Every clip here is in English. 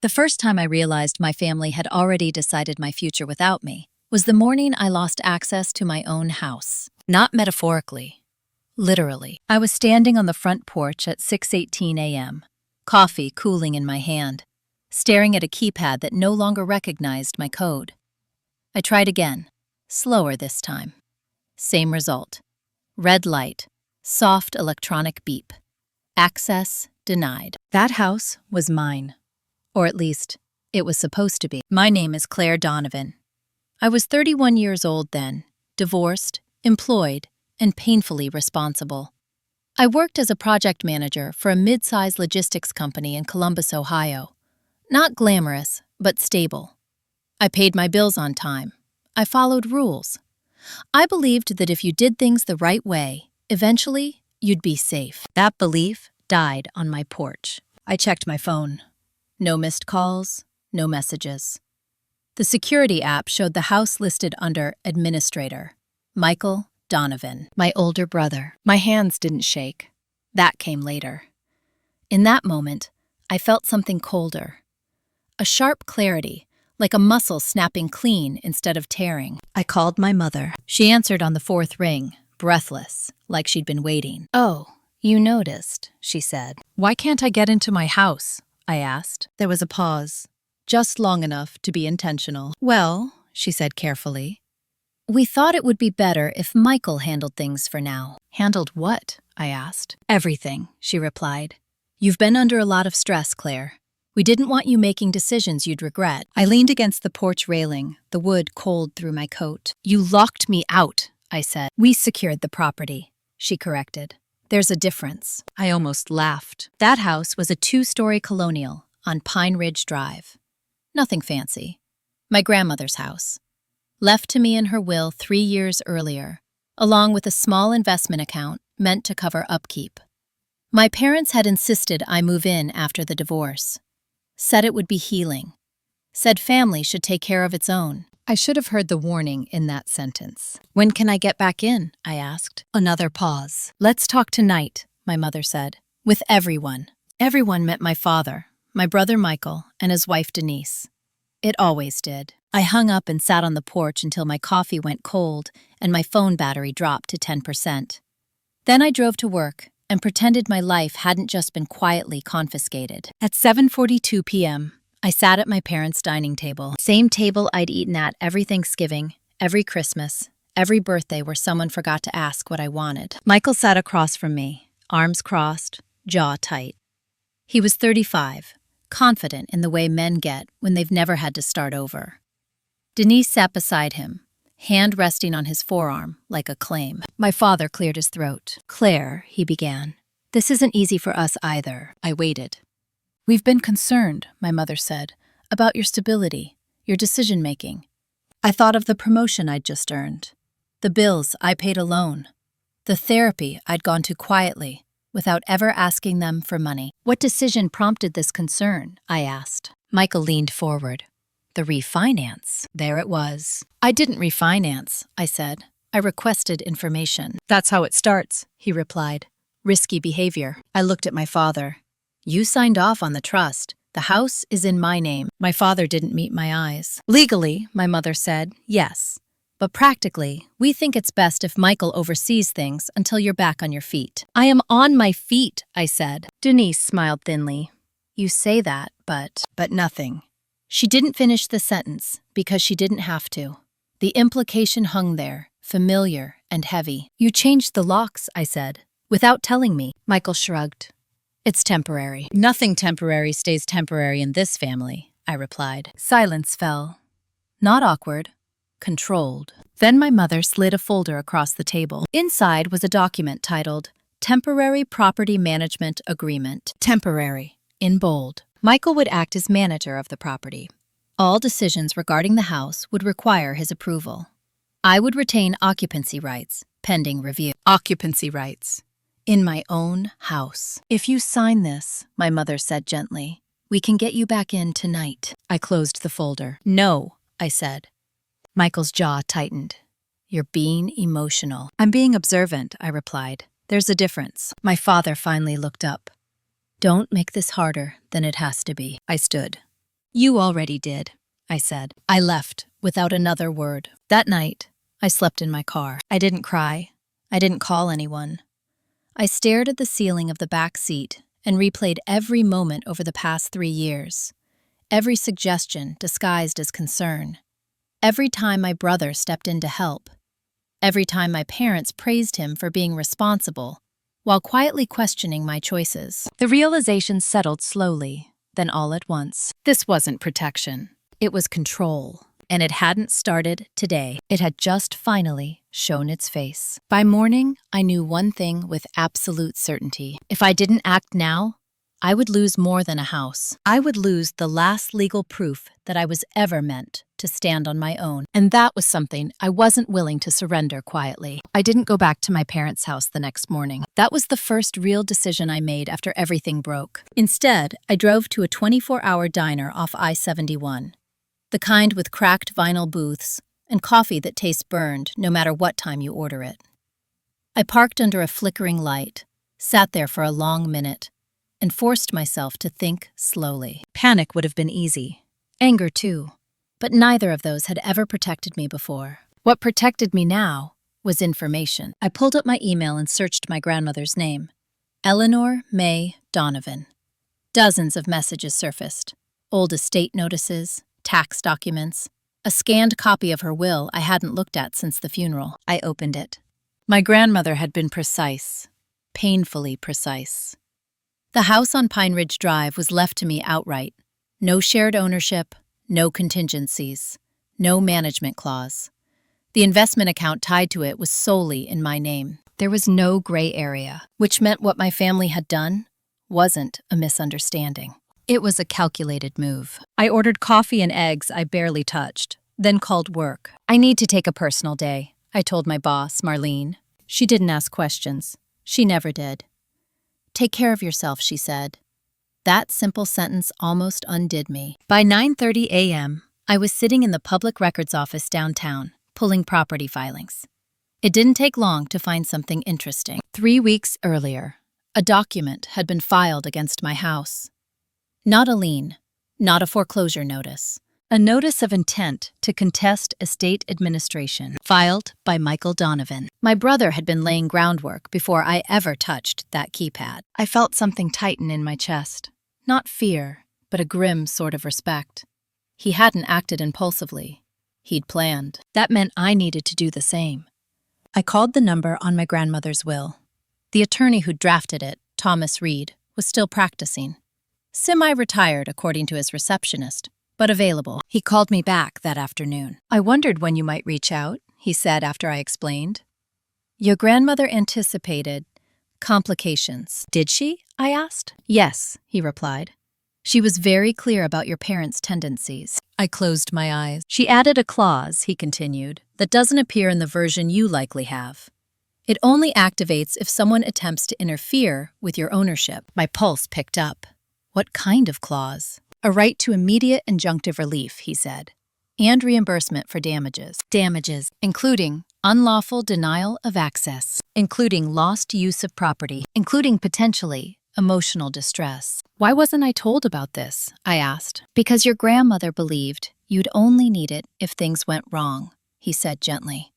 The first time I realized my family had already decided my future without me was the morning I lost access to my own house. Not metaphorically, literally. I was standing on the front porch at 6:18 a.m., coffee cooling in my hand, staring at a keypad that no longer recognized my code. I tried again, slower this time. Same result. Red light, soft electronic beep. Access denied. That house was mine. Or at least, it was supposed to be. My name is Claire Donovan. I was 31 years old then, divorced, employed, and painfully responsible. I worked as a project manager for a mid-sized logistics company in Columbus, Ohio. Not glamorous, but stable. I paid my bills on time. I followed rules. I believed that if you did things the right way, eventually, you'd be safe. That belief died on my porch. I checked my phone. No missed calls, no messages. The security app showed the house listed under Administrator, Michael Donovan, my older brother. My hands didn't shake. That came later. In that moment, I felt something colder. A sharp clarity, like a muscle snapping clean instead of tearing. I called my mother. She answered on the fourth ring, breathless, like she'd been waiting. "Oh, you noticed," she said. "Why can't I get into my house?" I asked. There was a pause, just long enough to be intentional. "Well," she said carefully, "we thought it would be better if Michael handled things for now." "Handled what?" I asked. "Everything," she replied. "You've been under a lot of stress, Claire. We didn't want you making decisions you'd regret." I leaned against the porch railing, the wood cold through my coat. "You locked me out," I said. "We secured the property," she corrected. "There's a difference." I almost laughed. That house was a 2-story colonial on Pine Ridge Drive. Nothing fancy. My grandmother's house. Left to me in her will 3 years earlier, along with a small investment account meant to cover upkeep. My parents had insisted I move in after the divorce. Said it would be healing. Said family should take care of its own. I should have heard the warning in that sentence. "When can I get back in?" I asked. Another pause. "Let's talk tonight," my mother said. "With everyone." Everyone meant my father, my brother Michael, and his wife Denise. It always did. I hung up and sat on the porch until my coffee went cold and my phone battery dropped to 10%. Then I drove to work and pretended my life hadn't just been quietly confiscated. At 7:42 p.m., I sat at my parents' dining table. Same table I'd eaten at every Thanksgiving, every Christmas, every birthday where someone forgot to ask what I wanted. Michael sat across from me, arms crossed, jaw tight. He was 35, confident in the way men get when they've never had to start over. Denise sat beside him, hand resting on his forearm like a claim. My father cleared his throat. "Claire," he began, "this isn't easy for us either." I waited. "We've been concerned," my mother said, "about your stability, your decision-making." I thought of the promotion I'd just earned, the bills I paid alone, the therapy I'd gone to quietly, without ever asking them for money. "What decision prompted this concern?" I asked. Michael leaned forward. "The refinance." There it was. "I didn't refinance," I said. "I requested information." "That's how it starts," he replied. "Risky behavior." I looked at my father. "You signed off on the trust. The house is in my name." My father didn't meet my eyes. "Legally," my mother said, "yes. But practically, we think it's best if Michael oversees things until you're back on your feet." "I am on my feet," I said. Denise smiled thinly. "You say that, but nothing." She didn't finish the sentence because she didn't have to. The implication hung there, familiar and heavy. "You changed the locks," I said, "without telling me." Michael shrugged. "It's temporary." "Nothing temporary stays temporary in this family," I replied. Silence fell. Not awkward, controlled. Then my mother slid a folder across the table. Inside was a document titled Temporary Property Management Agreement. Temporary, in bold. Michael would act as manager of the property. All decisions regarding the house would require his approval. I would retain occupancy rights, pending review. Occupancy rights. In my own house. "If you sign this," my mother said gently, "we can get you back in tonight." I closed the folder. "No," I said. Michael's jaw tightened. "You're being emotional." "I'm being observant," I replied. "There's a difference." My father finally looked up. "Don't make this harder than it has to be." I stood. You already did, I said. I left without another word. That night, I slept in my car. I didn't cry. I didn't call anyone. I stared at the ceiling of the back seat and replayed every moment over the past 3 years. Every suggestion disguised as concern. Every time my brother stepped in to help. Every time my parents praised him for being responsible, while quietly questioning my choices. The realization settled slowly, then all at once. This wasn't protection. It was control. And it hadn't started today. It had just finally shown its face. By morning, I knew one thing with absolute certainty. If I didn't act now, I would lose more than a house. I would lose the last legal proof that I was ever meant to stand on my own. And that was something I wasn't willing to surrender quietly. I didn't go back to my parents' house the next morning. That was the first real decision I made after everything broke. Instead, I drove to a 24-hour diner off I-71. The kind with cracked vinyl booths and coffee that tastes burned no matter what time you order it. I parked under a flickering light, sat there for a long minute, and forced myself to think slowly. Panic would have been easy. Anger, too. But neither of those had ever protected me before. What protected me now was information. I pulled up my email and searched my grandmother's name. Eleanor May Donovan. Dozens of messages surfaced. Old estate notices, tax documents, a scanned copy of her will I hadn't looked at since the funeral. I opened it. My grandmother had been precise, painfully precise. The house on Pine Ridge Drive was left to me outright. No shared ownership, no contingencies, no management clause. The investment account tied to it was solely in my name. There was no gray area, which meant what my family had done wasn't a misunderstanding. It was a calculated move. I ordered coffee and eggs I barely touched, then called work. I need to take a personal day, I told my boss, Marlene. She didn't ask questions. She never did. Take care of yourself, she said. That simple sentence almost undid me. By 9:30 a.m., I was sitting in the public records office downtown, pulling property filings. It didn't take long to find something interesting. 3 weeks earlier, a document had been filed against my house. Not a lien, not a foreclosure notice. A notice of intent to contest estate administration, filed by Michael Donovan. My brother had been laying groundwork before I ever touched that keypad. I felt something tighten in my chest. Not fear, but a grim sort of respect. He hadn't acted impulsively. He'd planned. That meant I needed to do the same. I called the number on my grandmother's will. The attorney who drafted it, Thomas Reed, was still practicing. Semi-retired, according to his receptionist, but available. He called me back that afternoon. I wondered when you might reach out, he said after I explained. Your grandmother anticipated complications. Did she? I asked. Yes, he replied. She was very clear about your parents' tendencies. I closed my eyes. She added a clause, he continued, that doesn't appear in the version you likely have. It only activates if someone attempts to interfere with your ownership. My pulse picked up. What kind of clause? A right to immediate injunctive relief, he said, and reimbursement for damages. Damages, including unlawful denial of access, including lost use of property, including potentially emotional distress. Why wasn't I told about this? I asked. Because your grandmother believed you'd only need it if things went wrong, he said gently.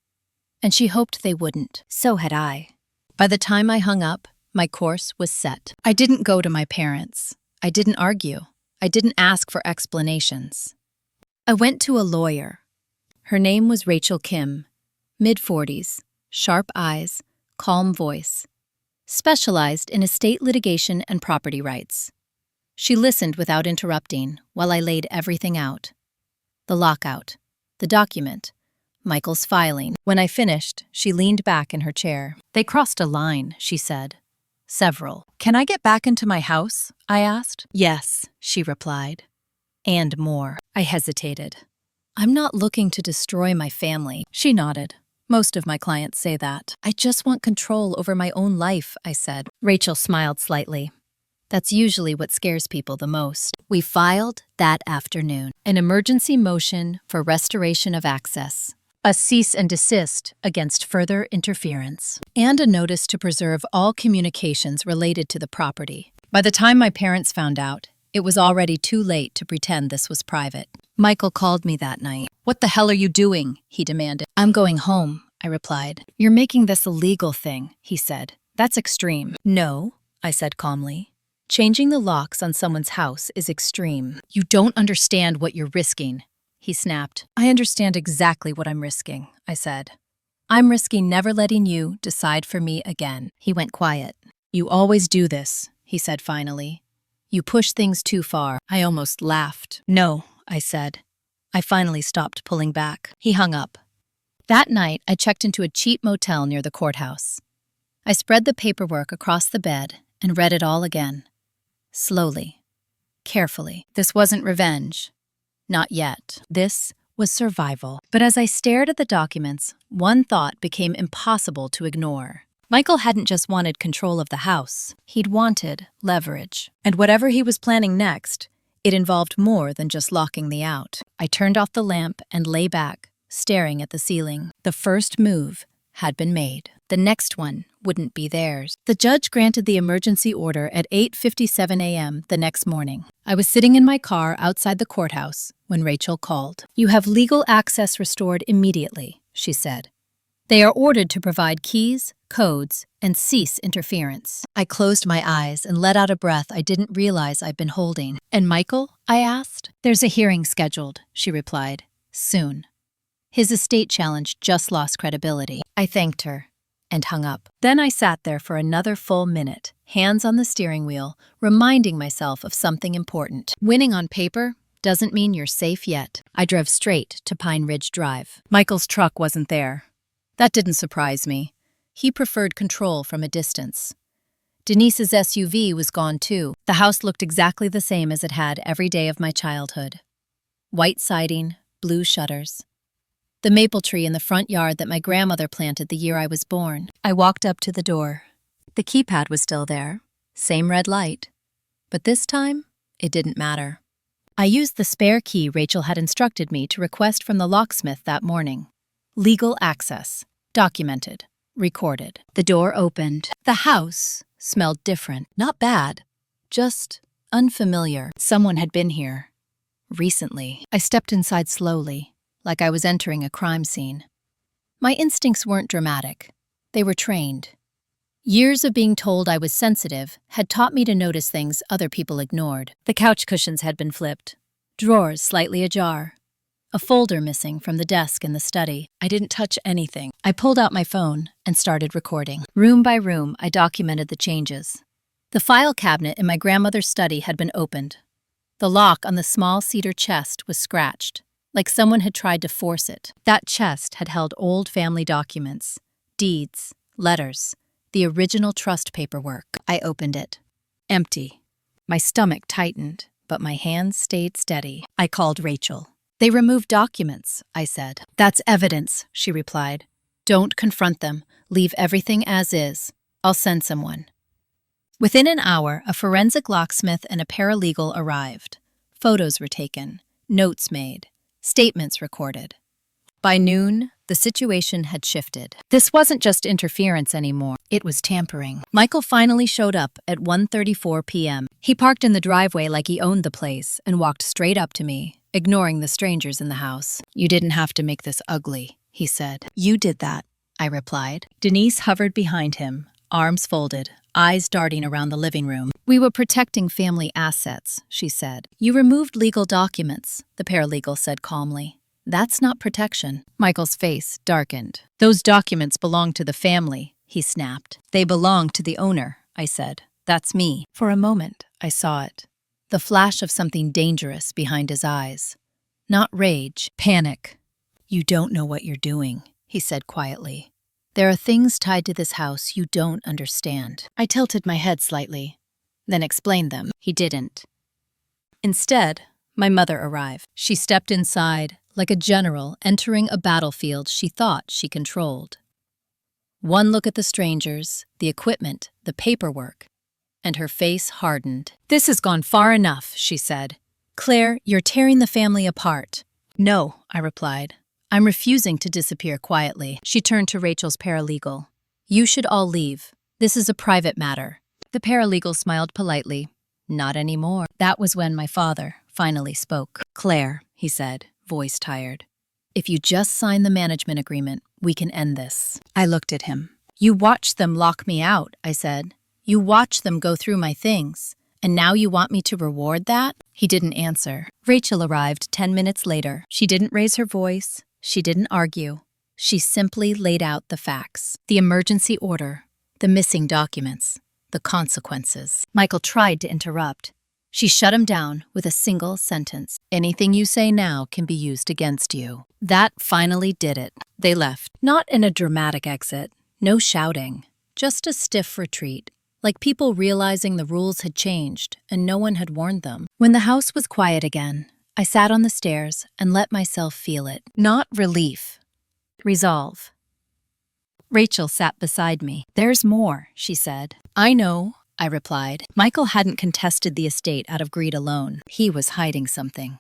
And she hoped they wouldn't. So had I. By the time I hung up, my course was set. I didn't go to my parents. I didn't argue. I didn't ask for explanations. I went to a lawyer. Her name was Rachel Kim, mid-40s, sharp eyes, calm voice, specialized in estate litigation and property rights. She listened without interrupting while I laid everything out. The lockout, the document, Michael's filing. When I finished, she leaned back in her chair. They crossed a line, she said. Several. Can I get back into my house? I asked. Yes, she replied. And more. I hesitated. I'm not looking to destroy my family. She nodded. Most of my clients say that. I just want control over my own life, I said. Rachel smiled slightly. That's usually what scares people the most. We filed that afternoon. An emergency motion for restoration of access. A cease and desist against further interference, and a notice to preserve all communications related to the property. By the time my parents found out, It was already too late to pretend this was private. Michael called me that night. "What the hell are you doing?" he demanded. "I'm going home," I replied. "You're making this a legal thing," he said. "That's extreme." "No," I said calmly. "Changing the locks on someone's house is extreme." "You don't understand what you're risking," he snapped. "I understand exactly what I'm risking," I said. "I'm risking never letting you decide for me again." He went quiet. "You always do this," he said finally. "You push things too far." I almost laughed. "No," I said. I finally stopped pulling back. He hung up. That night, I checked into a cheap motel near the courthouse. I spread the paperwork across the bed and read it all again. Slowly, carefully. This wasn't revenge. Not yet. This was survival. But as I stared at the documents, one thought became impossible to ignore. Michael hadn't just wanted control of the house. He'd wanted leverage. And whatever he was planning next, it involved more than just locking me out. I turned off the lamp and lay back, staring at the ceiling. The first move had been made. The next one wouldn't be theirs. The judge granted the emergency order at 8:57 a.m. the next morning. I was sitting in my car outside the courthouse when Rachel called. "You have legal access restored immediately," she said. "They are ordered to provide keys, codes, and cease interference." I closed my eyes and let out a breath I didn't realize I'd been holding. "And Michael?" I asked. "There's a hearing scheduled," she replied. "Soon." His estate challenge just lost credibility. I thanked her and hung up. Then I sat there for another full minute, hands on the steering wheel, reminding myself of something important. Winning on paper doesn't mean you're safe yet. I drove straight to Pine Ridge Drive. Michael's truck wasn't there. That didn't surprise me. He preferred control from a distance. Denise's SUV was gone too. The house looked exactly the same as it had every day of my childhood. White siding, blue shutters. The maple tree in the front yard that my grandmother planted the year I was born. I walked up to the door. The keypad was still there, same red light. But this time, it didn't matter. I used the spare key Rachel had instructed me to request from the locksmith that morning. Legal access. Documented. Recorded. The door opened. The house smelled different. Not bad. Just unfamiliar. Someone had been here. Recently. I stepped inside slowly, like I was entering a crime scene. My instincts weren't dramatic. They were trained. Years of being told I was sensitive had taught me to notice things other people ignored. The couch cushions had been flipped. Drawers slightly ajar. A folder missing from the desk in the study. I didn't touch anything. I pulled out my phone and started recording. Room by room, I documented the changes. The file cabinet in my grandmother's study had been opened. The lock on the small cedar chest was scratched, like someone had tried to force it. That chest had held old family documents, deeds, letters, the original trust paperwork. I opened it. Empty. My stomach tightened, but my hands stayed steady. I called Rachel. "They removed documents," I said. "That's evidence," she replied. "Don't confront them. Leave everything as is. I'll send someone." Within an hour, a forensic locksmith and a paralegal arrived. Photos were taken, notes made, statements recorded. By noon, the situation had shifted. This wasn't just interference anymore. It was tampering. Michael finally showed up at 1:34 p.m. He parked in the driveway like he owned the place and walked straight up to me, ignoring the strangers in the house. "You didn't have to make this ugly," he said. "You did that," I replied. Denise hovered behind him, arms folded, eyes darting around the living room. "We were protecting family assets," she said. "You removed legal documents," the paralegal said calmly. "That's not protection." Michael's face darkened. "Those documents belong to the family," he snapped. "They belong to the owner," I said. "That's me." For a moment, I saw it. The flash of something dangerous behind his eyes. Not rage, panic. "You don't know what you're doing," he said quietly. "There are things tied to this house you don't understand." I tilted my head slightly, then explained them. He didn't. Instead, my mother arrived. She stepped inside, like a general entering a battlefield she thought she controlled. One look at the strangers, the equipment, the paperwork, and her face hardened. "This has gone far enough," she said. "Claire, you're tearing the family apart." "No," I replied. "I'm refusing to disappear quietly." She turned to Rachel's paralegal. "You should all leave. This is a private matter." The paralegal smiled politely. Not anymore. That was when my father finally spoke. Claire, he said, voice tired. If you just sign the management agreement, we can end this. I looked at him. You watched them lock me out, I said. You watched them go through my things. And now you want me to reward that? He didn't answer. Rachel arrived 10 minutes later. She didn't raise her voice. She didn't argue. She simply laid out the facts. The emergency order, the missing documents, the consequences. Michael tried to interrupt. She shut him down with a single sentence. Anything you say now can be used against you. That finally did it. They left. Not in a dramatic exit. No shouting. Just a stiff retreat. Like people realizing the rules had changed and no one had warned them. When the house was quiet again, I sat on the stairs and let myself feel it. Not relief. Resolve. Rachel sat beside me. There's more, she said. I know, I replied. Michael hadn't contested the estate out of greed alone. He was hiding something.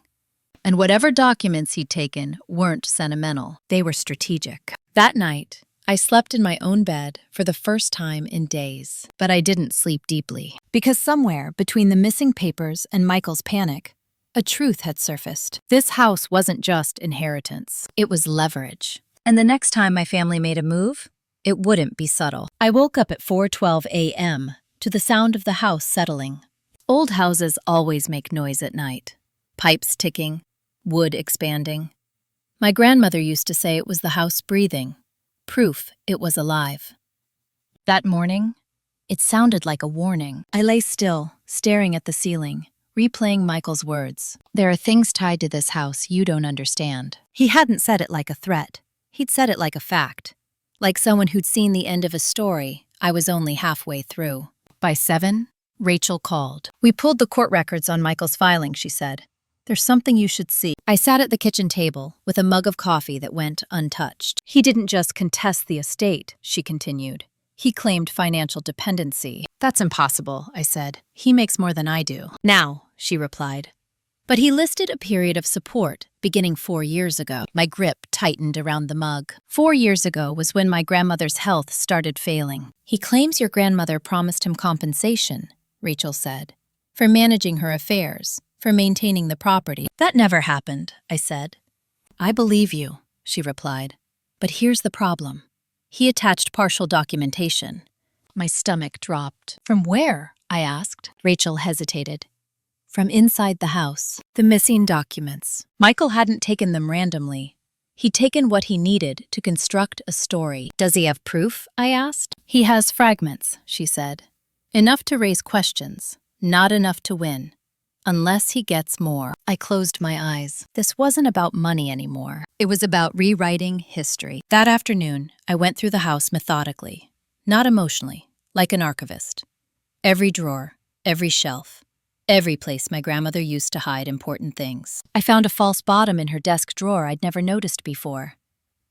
And whatever documents he'd taken weren't sentimental. They were strategic. That night, I slept in my own bed for the first time in days. But I didn't sleep deeply. Because somewhere between the missing papers and Michael's panic, a truth had surfaced. This house wasn't just inheritance. It was leverage. And the next time my family made a move, it wouldn't be subtle. I woke up at 4:12 a.m. to the sound of the house settling. Old houses always make noise at night. Pipes ticking, wood expanding. My grandmother used to say it was the house breathing. Proof it was alive. That morning, it sounded like a warning. I lay still, staring at the ceiling, replaying Michael's words. There are things tied to this house you don't understand. He hadn't said it like a threat. He'd said it like a fact. Like someone who'd seen the end of a story I was only halfway through. By 7, Rachel called. We pulled the court records on Michael's filing, she said. There's something you should see. I sat at the kitchen table with a mug of coffee that went untouched. He didn't just contest the estate, she continued. He claimed financial dependency. That's impossible, I said. He makes more than I do. Now, she replied. But he listed a period of support beginning 4 years ago. My grip tightened around the mug. 4 years ago was when my grandmother's health started failing. He claims your grandmother promised him compensation, Rachel said, for managing her affairs, for maintaining the property. That never happened, I said. I believe you, she replied. But here's the problem. He attached partial documentation. My stomach dropped. From where? I asked. Rachel hesitated. From inside the house. The missing documents. Michael hadn't taken them randomly. He'd taken what he needed to construct a story. Does he have proof? I asked. He has fragments, she said. Enough to raise questions, not enough to win. Unless he gets more. I closed my eyes. This wasn't about money anymore. It was about rewriting history. That afternoon, I went through the house methodically, not emotionally, like an archivist. Every drawer, every shelf, every place my grandmother used to hide important things. I found a false bottom in her desk drawer I'd never noticed before.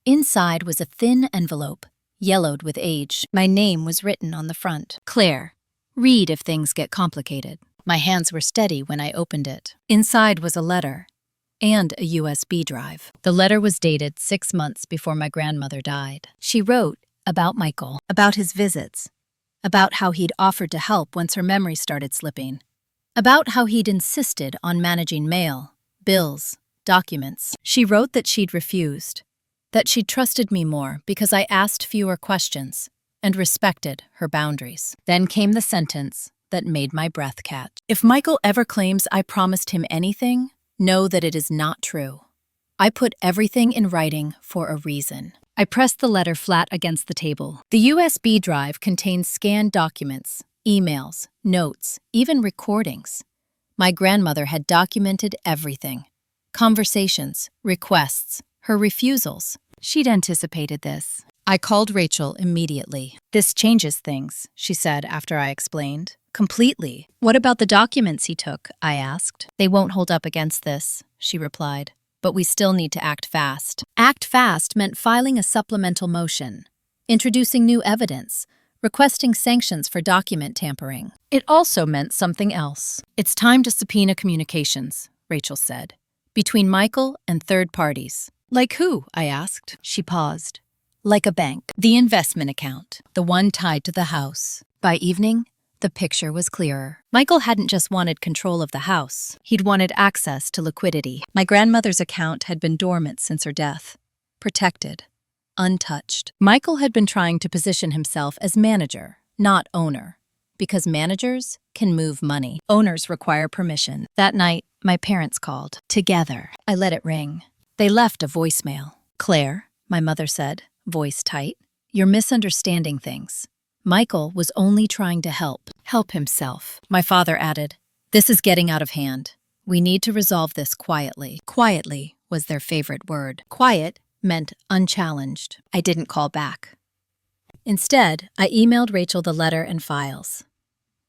Inside was a thin envelope, yellowed with age. My name was written on the front. Claire, read if things get complicated. My hands were steady when I opened it. Inside was a letter and a USB drive. The letter was dated 6 months before my grandmother died. She wrote about Michael, about his visits, about how he'd offered to help once her memory started slipping, about how he'd insisted on managing mail, bills, documents. She wrote that she'd refused, that she'd trusted me more because I asked fewer questions and respected her boundaries. Then came the sentence that made my breath catch. If Michael ever claims I promised him anything, know that it is not true. I put everything in writing for a reason. I pressed the letter flat against the table. The USB drive contained scanned documents, emails, notes, even recordings. My grandmother had documented everything. Conversations, requests, her refusals. She'd anticipated this. I called Rachel immediately. This changes things, she said after I explained. Completely. What about the documents he took? I asked. They won't hold up against this, she replied. But we still need to act fast. Act fast meant filing a supplemental motion, introducing new evidence, requesting sanctions for document tampering. It also meant something else. It's time to subpoena communications, Rachel said, between Michael and third parties. Like who? I asked. She paused. Like a bank. The investment account, the one tied to the house. By evening, The picture was clearer. Michael hadn't just wanted control of the house. He'd wanted access to liquidity. My grandmother's account had been dormant since her death. Protected. Untouched. Michael had been trying to position himself as manager, not owner. Because managers can move money. Owners require permission. That night, my parents called. Together. I let it ring. They left a voicemail. "Claire," my mother said, voice tight, "you're misunderstanding things. Michael was only trying to help himself." My father added, "This is getting out of hand. We need to resolve this quietly." Quietly was their favorite word. Quiet meant unchallenged. I didn't call back. Instead, I emailed Rachel the letter and files.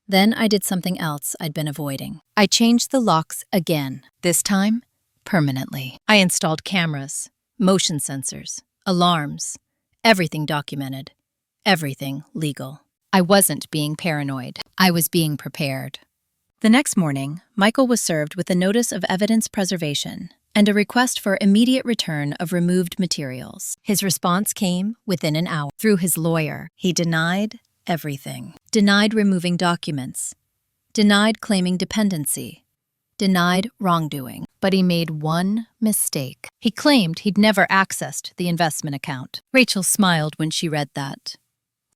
Then I did something else I'd been avoiding. I changed the locks again, this time permanently. I installed cameras, motion sensors, alarms, everything documented, everything legal. I wasn't being paranoid. I was being prepared. The next morning, Michael was served with a notice of evidence preservation and a request for immediate return of removed materials. His response came within an hour. Through his lawyer, he denied everything. Denied removing documents. Denied claiming dependency. Denied wrongdoing. But he made one mistake. He claimed he'd never accessed the investment account. Rachel smiled when she read that.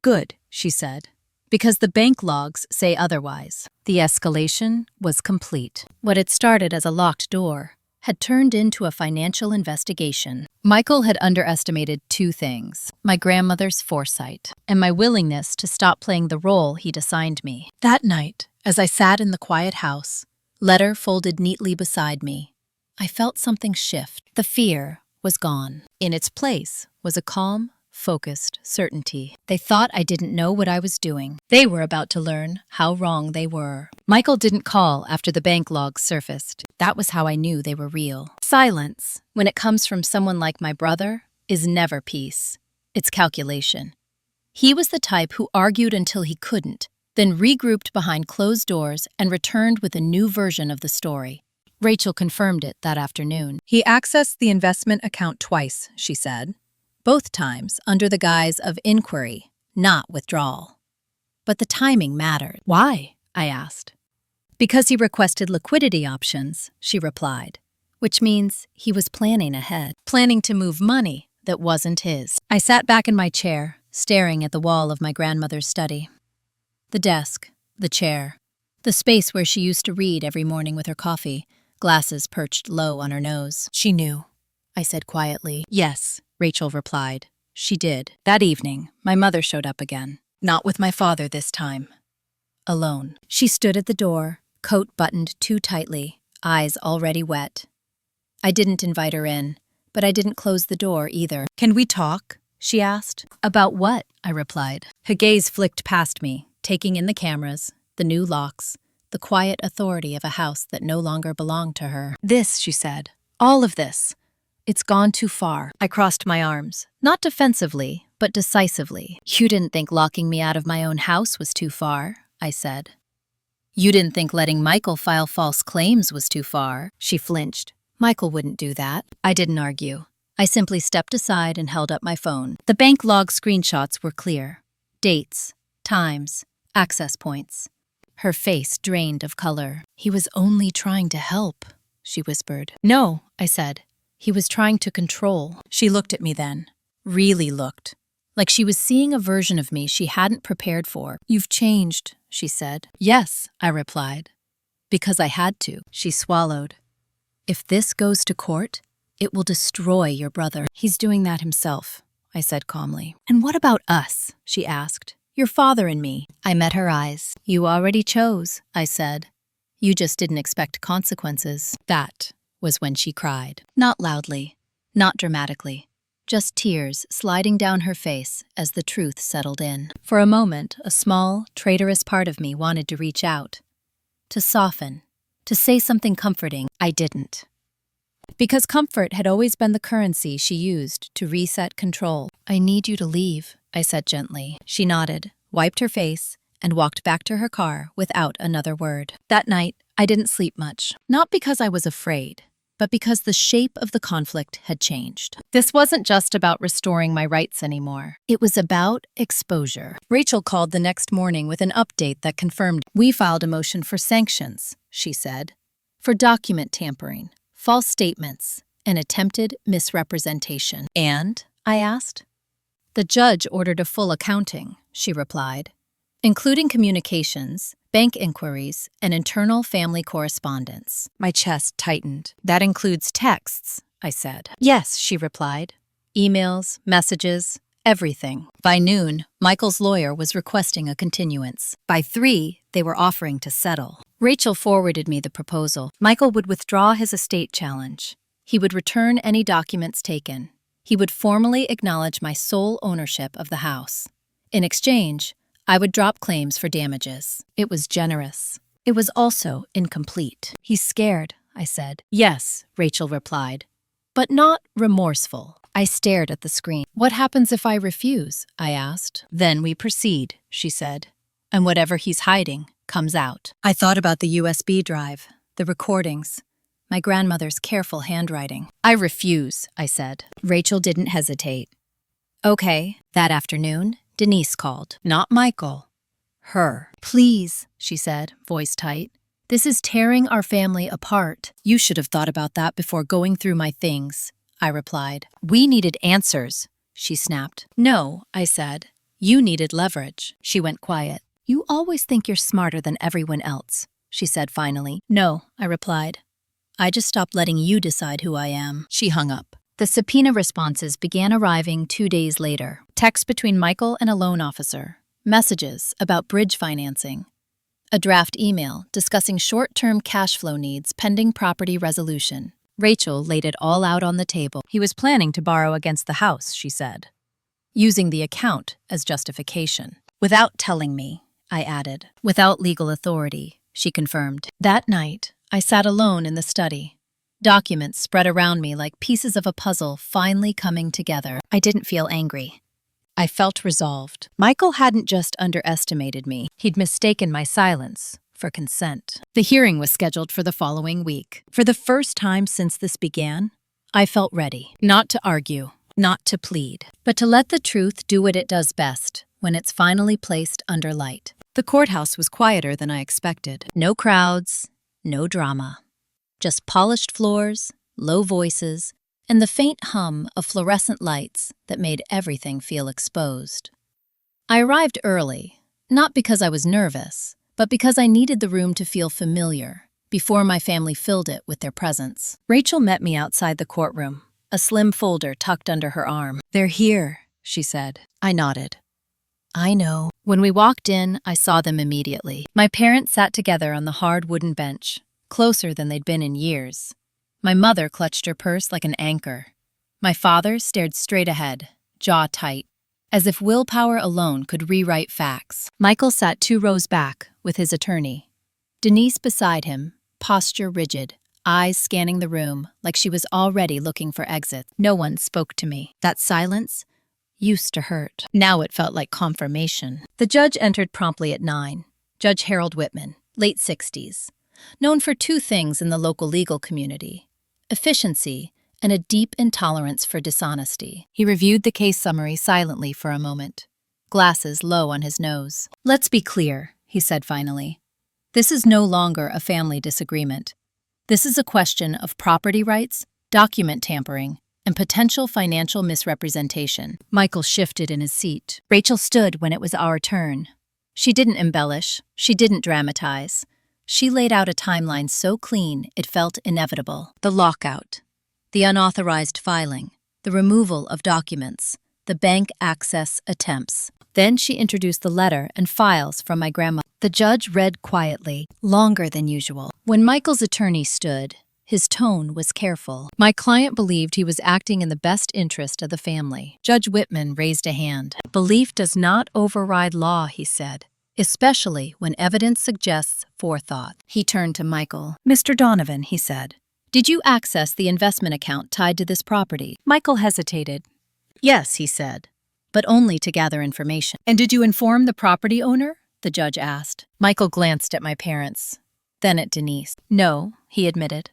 "Good," she said, "because the bank logs say otherwise." The escalation was complete. What had started as a locked door had turned into a financial investigation. Michael had underestimated two things: my grandmother's foresight and my willingness to stop playing the role he'd assigned me. That night, as I sat in the quiet house, letter folded neatly beside me, I felt something shift. The fear was gone. In its place was a calm, focused certainty. They thought I didn't know what I was doing. They were about to learn how wrong they were. Michael didn't call after the bank logs surfaced. That was how I knew they were real. Silence, when it comes from someone like my brother, is never peace. It's calculation. He was the type who argued until he couldn't, then regrouped behind closed doors and returned with a new version of the story. Rachel confirmed it that afternoon. "He accessed the investment account twice," she said. "Both times under the guise of inquiry, not withdrawal." But the timing mattered. "Why?" I asked. "Because he requested liquidity options," she replied, which means he was planning ahead, planning to move money that wasn't his. I sat back in my chair, staring at the wall of my grandmother's study. The desk, the chair, the space where she used to read every morning with her coffee, glasses perched low on her nose. "She knew," I said quietly. "Yes," Rachel replied. "She did." That evening, my mother showed up again. Not with my father this time. Alone. She stood at the door, coat buttoned too tightly, eyes already wet. I didn't invite her in, but I didn't close the door either. "Can we talk?" she asked. "About what?" I replied. Her gaze flicked past me, taking in the cameras, the new locks, the quiet authority of a house that no longer belonged to her. "This," she said. "All of this. It's gone too far." I crossed my arms, not defensively, but decisively. "You didn't think locking me out of my own house was too far," I said. "You didn't think letting Michael file false claims was too far." She flinched. "Michael wouldn't do that." I didn't argue. I simply stepped aside and held up my phone. The bank log screenshots were clear. Dates, times, access points. Her face drained of color. "He was only trying to help," she whispered. "No," I said. "He was trying to control." She looked at me then. Really looked. Like she was seeing a version of me she hadn't prepared for. "You've changed," she said. "Yes," I replied. "Because I had to." She swallowed. "If this goes to court, it will destroy your brother." "He's doing that himself," I said calmly. "And what about us?" she asked. "Your father and me." I met her eyes. "You already chose," I said. "You just didn't expect consequences." That was when she cried. Not loudly, not dramatically. Just tears sliding down her face as the truth settled in. For a moment, a small, traitorous part of me wanted to reach out, to soften, to say something comforting. I didn't. Because comfort had always been the currency she used to reset control. "I need you to leave," I said gently. She nodded, wiped her face, and walked back to her car without another word. That night, I didn't sleep much. Not because I was afraid, but because the shape of the conflict had changed. This wasn't just about restoring my rights anymore. It was about exposure. Rachel called the next morning with an update that confirmed we filed a motion for sanctions, she said, for document tampering, false statements, and attempted misrepresentation. And? I asked. The judge ordered a full accounting, she replied, including communications, bank inquiries, and internal family correspondence. My chest tightened. That includes texts, I said. Yes, she replied. Emails, messages, everything. By noon, Michael's lawyer was requesting a continuance. By 3, they were offering to settle. Rachel forwarded me the proposal. Michael would withdraw his estate challenge. He would return any documents taken. He would formally acknowledge my sole ownership of the house. In exchange, I would drop claims for damages. It was generous. It was also incomplete. He's scared, I said. Yes, Rachel replied, but not remorseful. I stared at the screen. What happens if I refuse? I asked. Then we proceed, she said, and whatever he's hiding comes out. I thought about the USB drive, the recordings, my grandmother's careful handwriting. I refuse, I said. Rachel didn't hesitate. Okay, that afternoon, Denise called. Not Michael. Her. Please, she said, voice tight. This is tearing our family apart. You should have thought about that before going through my things, I replied. We needed answers, she snapped. No, I said. You needed leverage. She went quiet. You always think you're smarter than everyone else, she said finally. No, I replied. I just stopped letting you decide who I am. She hung up. The subpoena responses began arriving 2 days later. Texts between Michael and a loan officer. Messages about bridge financing. A draft email discussing short-term cash flow needs pending property resolution. Rachel laid it all out on the table. He was planning to borrow against the house, she said, using the account as justification. Without telling me, I added. Without legal authority, she confirmed. That night, I sat alone in the study. Documents spread around me like pieces of a puzzle finally coming together. I didn't feel angry. I felt resolved. Michael hadn't just underestimated me. He'd mistaken my silence for consent. The hearing was scheduled for the following week. For the first time since this began, I felt ready. Not to argue, not to plead, but to let the truth do what it does best when it's finally placed under light. The courthouse was quieter than I expected. No crowds, no drama. Just polished floors, low voices, and the faint hum of fluorescent lights that made everything feel exposed. I arrived early, not because I was nervous, but because I needed the room to feel familiar before my family filled it with their presence. Rachel met me outside the courtroom, a slim folder tucked under her arm. They're here, she said. I nodded. I know. When we walked in, I saw them immediately. My parents sat together on the hard wooden bench, closer than they'd been in years. My mother clutched her purse like an anchor. My father stared straight ahead, jaw tight, as if willpower alone could rewrite facts. Michael sat 2 rows back with his attorney. Denise beside him, posture rigid, eyes scanning the room like she was already looking for exits. No one spoke to me. That silence used to hurt. Now it felt like confirmation. The judge entered promptly at 9. Judge Harold Whitman, late 60s. Known for 2 things in the local legal community: efficiency and a deep intolerance for dishonesty. He reviewed the case summary silently for a moment, glasses low on his nose. Let's be clear, he said finally. This is no longer a family disagreement. This is a question of property rights, document tampering, and potential financial misrepresentation. Michael shifted in his seat. Rachel stood when it was our turn. She didn't embellish. She didn't dramatize. She laid out a timeline so clean it felt inevitable. The lockout, the unauthorized filing, the removal of documents, the bank access attempts. Then she introduced the letter and files from my grandma. The judge read quietly, longer than usual. When Michael's attorney stood, his tone was careful. My client believed he was acting in the best interest of the family. Judge Whitman raised a hand. Belief does not override law, he said, especially when evidence suggests forethought. He turned to Michael. Mr. Donovan, he said, did you access the investment account tied to this property? Michael hesitated. Yes, he said, but only to gather information. And did you inform the property owner? The judge asked. Michael glanced at my parents, then at Denise. No, he admitted.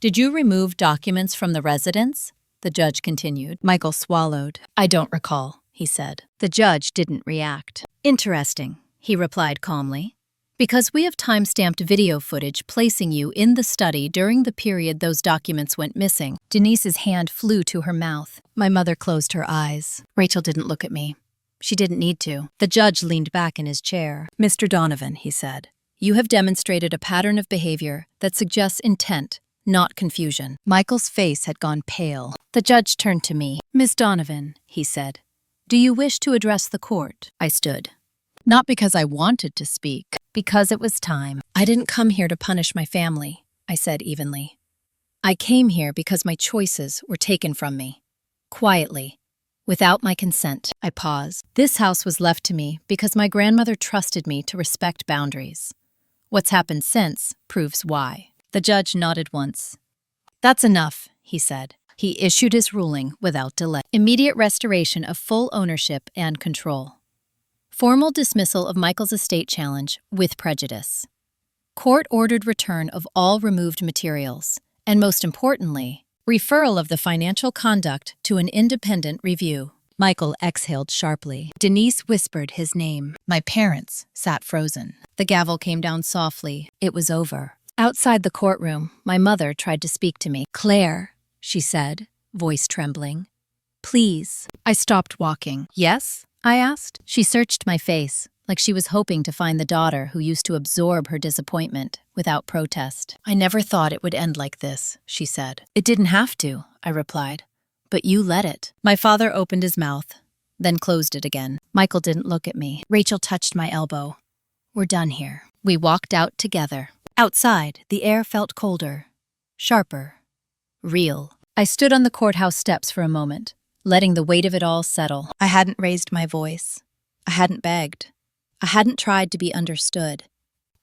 Did you remove documents from the residence? The judge continued. Michael swallowed. I don't recall, he said. The judge didn't react. Interesting, he replied calmly. Because we have time-stamped video footage placing you in the study during the period those documents went missing. Denise's hand flew to her mouth. My mother closed her eyes. Rachel didn't look at me. She didn't need to. The judge leaned back in his chair. Mr. Donovan, he said, you have demonstrated a pattern of behavior that suggests intent, not confusion. Michael's face had gone pale. The judge turned to me. Miss Donovan, he said, do you wish to address the court? I stood. Not because I wanted to speak, because it was time. I didn't come here to punish my family, I said evenly. I came here because my choices were taken from me. Quietly, without my consent. I paused. This house was left to me because my grandmother trusted me to respect boundaries. What's happened since proves why. The judge nodded once. That's enough, he said. He issued his ruling without delay. Immediate restoration of full ownership and control. Formal dismissal of Michael's estate challenge with prejudice. Court-ordered return of all removed materials. And most importantly, referral of the financial conduct to an independent review. Michael exhaled sharply. Denise whispered his name. My parents sat frozen. The gavel came down softly. It was over. Outside the courtroom, my mother tried to speak to me. Claire, she said, voice trembling. Please. I stopped walking. Yes? I asked. She searched my face, like she was hoping to find the daughter who used to absorb her disappointment without protest. I never thought it would end like this, she said. It didn't have to, I replied. But you let it. My father opened his mouth, then closed it again. Michael didn't look at me. Rachel touched my elbow. We're done here. We walked out together. Outside, the air felt colder, sharper, real. I stood on the courthouse steps for a moment, letting the weight of it all settle. I hadn't raised my voice. I hadn't begged. I hadn't tried to be understood.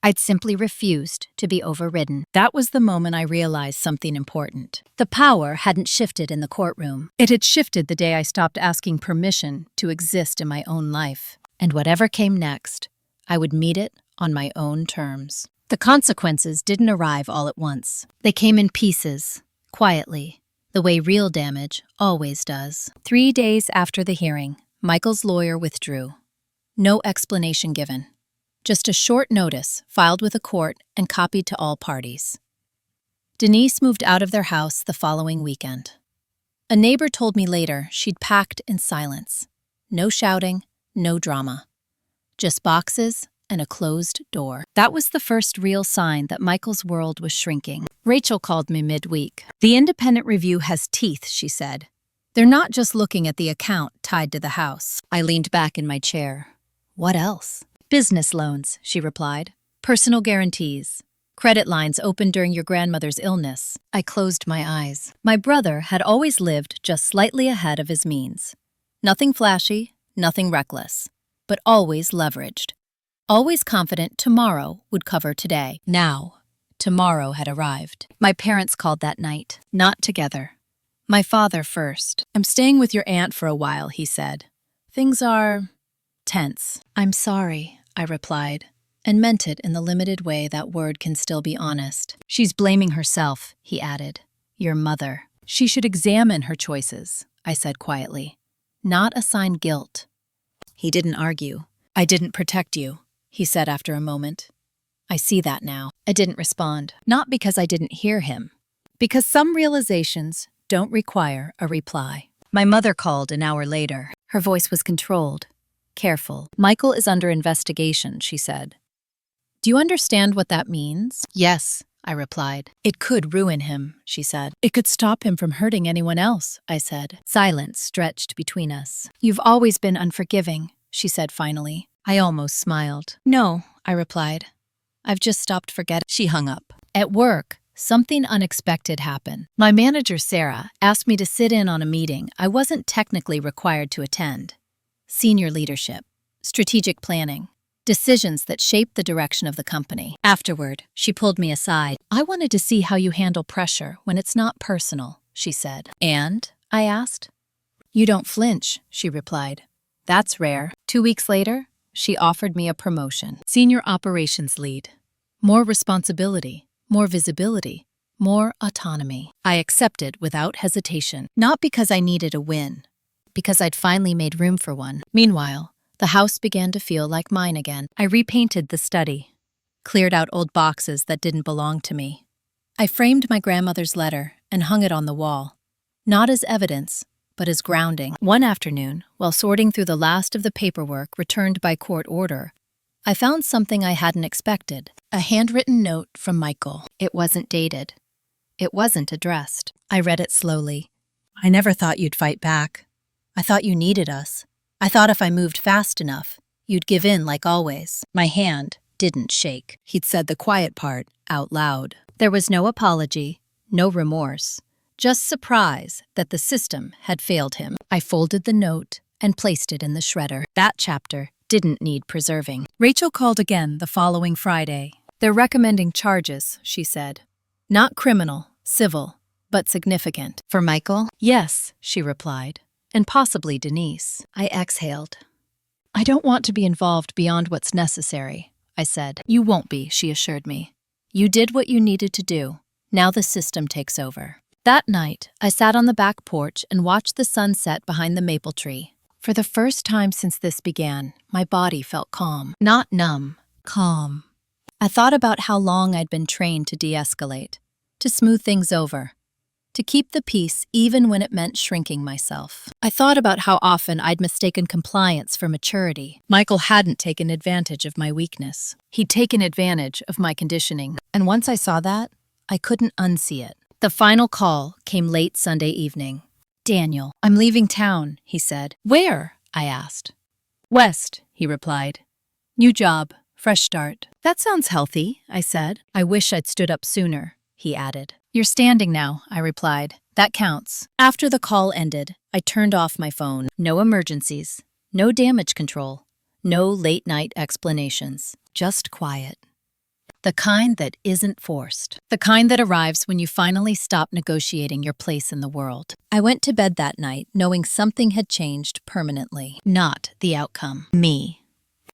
I'd simply refused to be overridden. That was the moment I realized something important. The power hadn't shifted in the courtroom. It had shifted the day I stopped asking permission to exist in my own life. And whatever came next, I would meet it on my own terms. The consequences didn't arrive all at once. They came in pieces, quietly, the way real damage always does. 3 days after the hearing, Michael's lawyer withdrew. No explanation given. Just a short notice filed with a court and copied to all parties. Denise moved out of their house the following weekend. A neighbor told me later she'd packed in silence. No shouting, no drama. Just boxes and a closed door. That was the first real sign that Michael's world was shrinking. Rachel called me midweek. The independent review has teeth, she said. They're not just looking at the account tied to the house. I leaned back in my chair. What else? Business loans, she replied. Personal guarantees. Credit lines opened during your grandmother's illness. I closed my eyes. My brother had always lived just slightly ahead of his means. Nothing flashy, nothing reckless, but always leveraged. Always confident tomorrow would cover today. Now, tomorrow had arrived. My parents called that night, not together. My father first. I'm staying with your aunt for a while, he said. Things are tense. I'm sorry, I replied, and meant it in the limited way that word can still be honest. She's blaming herself, he added. Your mother. She should examine her choices, I said quietly, not assign guilt. He didn't argue. I didn't protect you, he said after a moment. I see that now. I didn't respond, not because I didn't hear him, because some realizations don't require a reply. My mother called an hour later. Her voice was controlled, careful. Michael is under investigation, she said. Do you understand what that means? Yes, I replied. It could ruin him, she said. It could stop him from hurting anyone else, I said. Silence stretched between us. You've always been unforgiving, she said finally. I almost smiled. No, I replied. I've just stopped forgetting. She hung up. At work, something unexpected happened. My manager, Sarah, asked me to sit in on a meeting I wasn't technically required to attend. Senior leadership, strategic planning, decisions that shape the direction of the company. Afterward, she pulled me aside. I wanted to see how you handle pressure when it's not personal, she said. And? I asked. You don't flinch, she replied. That's rare. 2 weeks later, she offered me a promotion. Senior operations lead. More responsibility, more visibility, more autonomy. I accepted without hesitation, not because I needed a win, because I'd finally made room for one. Meanwhile, the house began to feel like mine again. I repainted the study, cleared out old boxes that didn't belong to me. I framed my grandmother's letter and hung it on the wall, not as evidence, but as grounding. One afternoon, while sorting through the last of the paperwork returned by court order, I found something I hadn't expected. A handwritten note from Michael. It wasn't dated. It wasn't addressed. I read it slowly. I never thought you'd fight back. I thought you needed us. I thought if I moved fast enough, you'd give in like always. My hand didn't shake. He'd said the quiet part out loud. There was no apology, no remorse, just surprise that the system had failed him. I folded the note and placed it in the shredder. That chapter didn't need preserving. Rachel called again the following Friday. They're recommending charges, she said. Not criminal, civil, but significant. For Michael? Yes, she replied. And possibly Denise. I exhaled. I don't want to be involved beyond what's necessary, I said. You won't be, she assured me. You did what you needed to do. Now the system takes over. That night, I sat on the back porch and watched the sun set behind the maple tree. For the first time since this began, my body felt calm. Not numb, calm. I thought about how long I'd been trained to de-escalate, to smooth things over, to keep the peace even when it meant shrinking myself. I thought about how often I'd mistaken compliance for maturity. Michael hadn't taken advantage of my weakness. He'd taken advantage of my conditioning. And once I saw that, I couldn't unsee it. The final call came late Sunday evening. Daniel, I'm leaving town, he said. Where? I asked. West, he replied. New job, fresh start. That sounds healthy, I said. I wish I'd stood up sooner, he added. You're standing now, I replied. That counts. After the call ended, I turned off my phone. No emergencies, no damage control, no late-night explanations, just quiet. The kind that isn't forced. The kind that arrives when you finally stop negotiating your place in the world. I went to bed that night knowing something had changed permanently. Not the outcome. Me.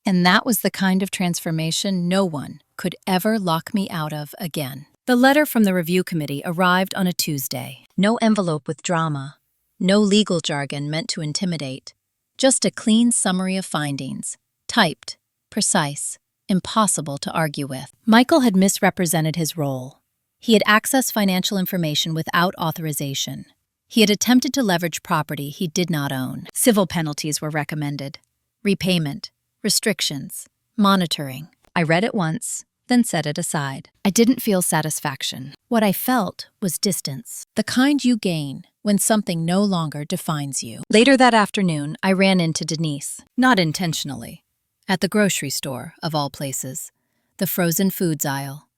And that was the kind of transformation no one could ever lock me out of again. The letter from the review committee arrived on a Tuesday. No envelope with drama. No legal jargon meant to intimidate. Just a clean summary of findings. Typed. Precise. Impossible to argue with. Michael had misrepresented his role. He had accessed financial information without authorization. He had attempted to leverage property he did not own. Civil penalties were recommended. Repayment, restrictions, monitoring. I read it once, then set it aside. I didn't feel satisfaction. What I felt was distance. The kind you gain when something no longer defines you. Later that afternoon, I ran into Denise, not intentionally. At the grocery store, of all places, the frozen foods aisle.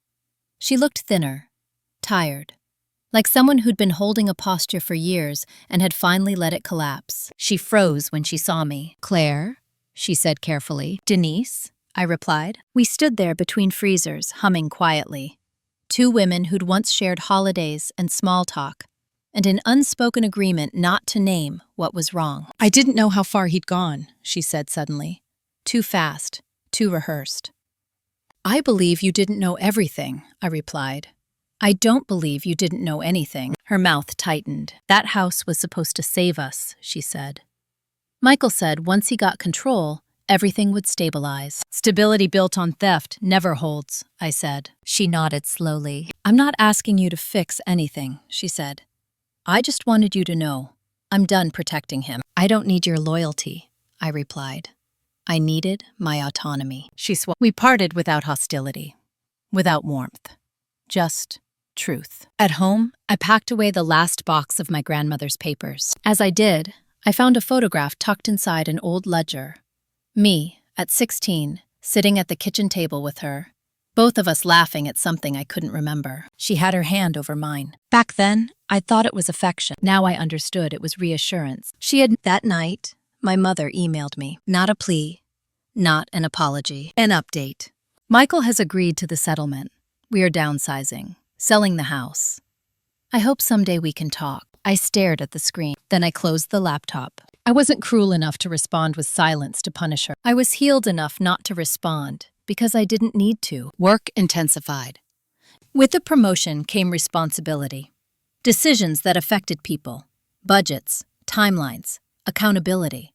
She looked thinner, tired, like someone who'd been holding a posture for years and had finally let it collapse. She froze when she saw me. Claire, she said carefully. Denise, I replied. We stood there between freezers, humming quietly. Two women who'd once shared holidays and small talk, and an unspoken agreement not to name what was wrong. I didn't know how far he'd gone, she said suddenly. Too fast, too rehearsed. I believe you didn't know everything, I replied. I don't believe you didn't know anything. Her mouth tightened. That house was supposed to save us, she said. Michael said once he got control, everything would stabilize. Stability built on theft never holds, I said. She nodded slowly. I'm not asking you to fix anything, she said. I just wanted you to know. I'm done protecting him. I don't need your loyalty, I replied. I needed my autonomy. We parted without hostility, without warmth, just truth. At home, I packed away the last box of my grandmother's papers. As I did, I found a photograph tucked inside an old ledger. Me, at 16, sitting at the kitchen table with her, both of us laughing at something I couldn't remember. She had her hand over mine. Back then, I thought it was affection. Now I understood it was reassurance. That night, my mother emailed me. Not a plea, not an apology, an update. Michael has agreed to the settlement. We are downsizing, selling the house. I hope someday we can talk. I stared at the screen. Then I closed the laptop. I wasn't cruel enough to respond with silence to punish her. I was healed enough not to respond because I didn't need to. Work intensified. With the promotion came responsibility. Decisions that affected people, budgets, timelines, accountability.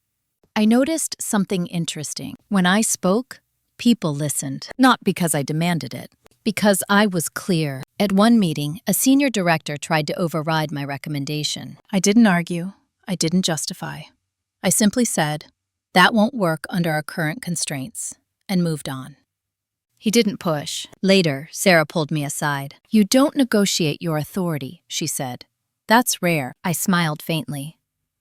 I noticed something interesting. When I spoke, people listened, not because I demanded it, because I was clear. At one meeting, a senior director tried to override my recommendation. I didn't argue. I didn't justify. I simply said, "That won't work under our current constraints," and moved on. He didn't push. Later, Sarah pulled me aside. "You don't negotiate your authority," she said. "That's rare." I smiled faintly.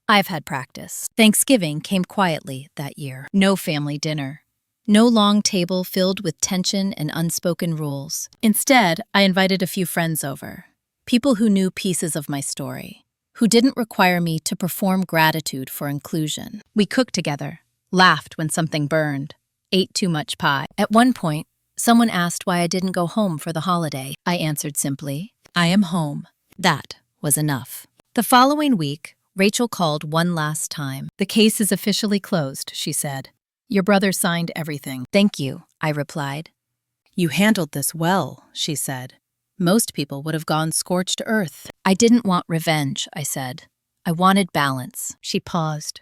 I've had practice. Thanksgiving came quietly that year. No family dinner. No long table filled with tension and unspoken rules. Instead, I invited a few friends over. People who knew pieces of my story, who didn't require me to perform gratitude for inclusion. We cooked together, laughed when something burned, ate too much pie. At one point, someone asked why I didn't go home for the holiday. I answered simply, "I am home." That was enough. The following week, Rachel called one last time. "The case is officially closed," she said. "Your brother signed everything." "Thank you," I replied. "You handled this well," she said. "Most people would have gone scorched earth." "I didn't want revenge," I said. "I wanted balance." She paused.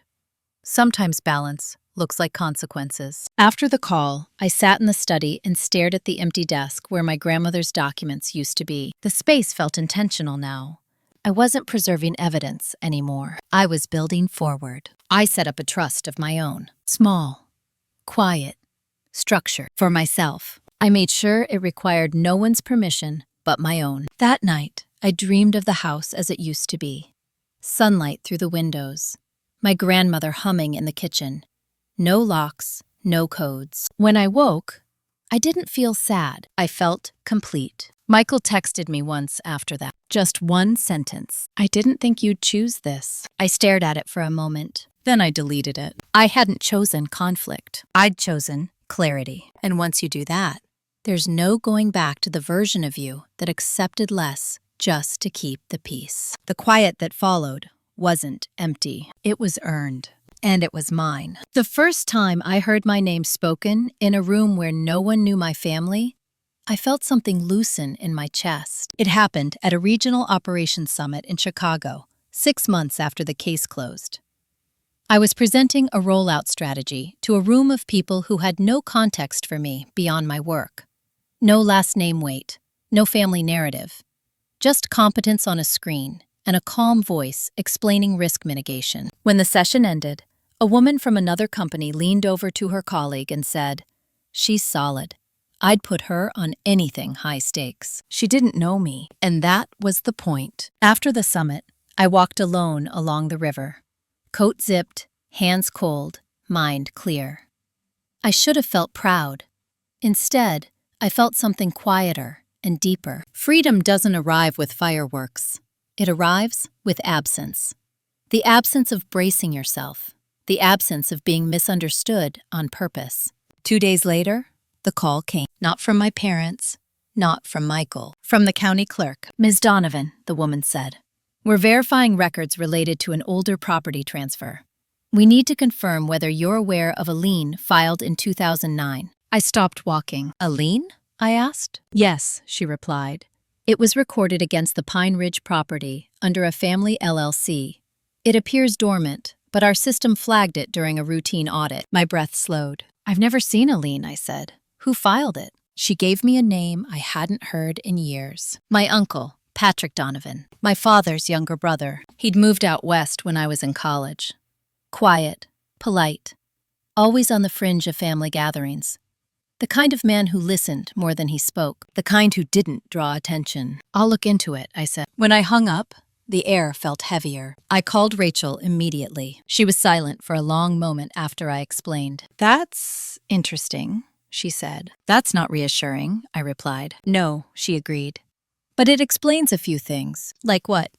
"Sometimes balance looks like consequences." After the call, I sat in the study and stared at the empty desk where my grandmother's documents used to be. The space felt intentional now. I wasn't preserving evidence anymore. I was building forward. I set up a trust of my own. Small, quiet, structure for myself. I made sure it required no one's permission but my own. That night, I dreamed of the house as it used to be. Sunlight through the windows. My grandmother humming in the kitchen. No locks, no codes. When I woke, I didn't feel sad. I felt complete. Michael texted me once after that. Just one sentence. "I didn't think you'd choose this." I stared at it for a moment. Then I deleted it. I hadn't chosen conflict. I'd chosen clarity. And once you do that, there's no going back to the version of you that accepted less just to keep the peace. The quiet that followed wasn't empty. It was earned. And it was mine. The first time I heard my name spoken in a room where no one knew my family, I felt something loosen in my chest. It happened at a regional operations summit in Chicago, 6 months after the case closed. I was presenting a rollout strategy to a room of people who had no context for me beyond my work. No last name weight, no family narrative, just competence on a screen and a calm voice explaining risk mitigation. When the session ended, a woman from another company leaned over to her colleague and said, "She's solid. I'd put her on anything high stakes." She didn't know me, and that was the point. After the summit, I walked alone along the river. Coat zipped, hands cold, mind clear. I should have felt proud. Instead, I felt something quieter and deeper. Freedom doesn't arrive with fireworks. It arrives with absence. The absence of bracing yourself. The absence of being misunderstood on purpose. 2 days later, the call came. Not from my parents, not from Michael. From the county clerk. "Ms. Donovan," the woman said, "we're verifying records related to an older property transfer. We need to confirm whether you're aware of a lien filed in 2009. I stopped walking. "A lien?" I asked. "Yes," she replied. "It was recorded against the Pine Ridge property under a family LLC. It appears dormant, but our system flagged it during a routine audit." My breath slowed. "I've never seen a lien," I said. "Who filed it?" She gave me a name I hadn't heard in years. My uncle, Patrick Donovan, my father's younger brother. He'd moved out west when I was in college. Quiet, polite, always on the fringe of family gatherings. The kind of man who listened more than he spoke. The kind who didn't draw attention. "I'll look into it," I said. When I hung up, the air felt heavier. I called Rachel immediately. She was silent for a long moment after I explained. "That's interesting," she said. "That's not reassuring," I replied. "No," she agreed. "But it explains a few things." "Like what?"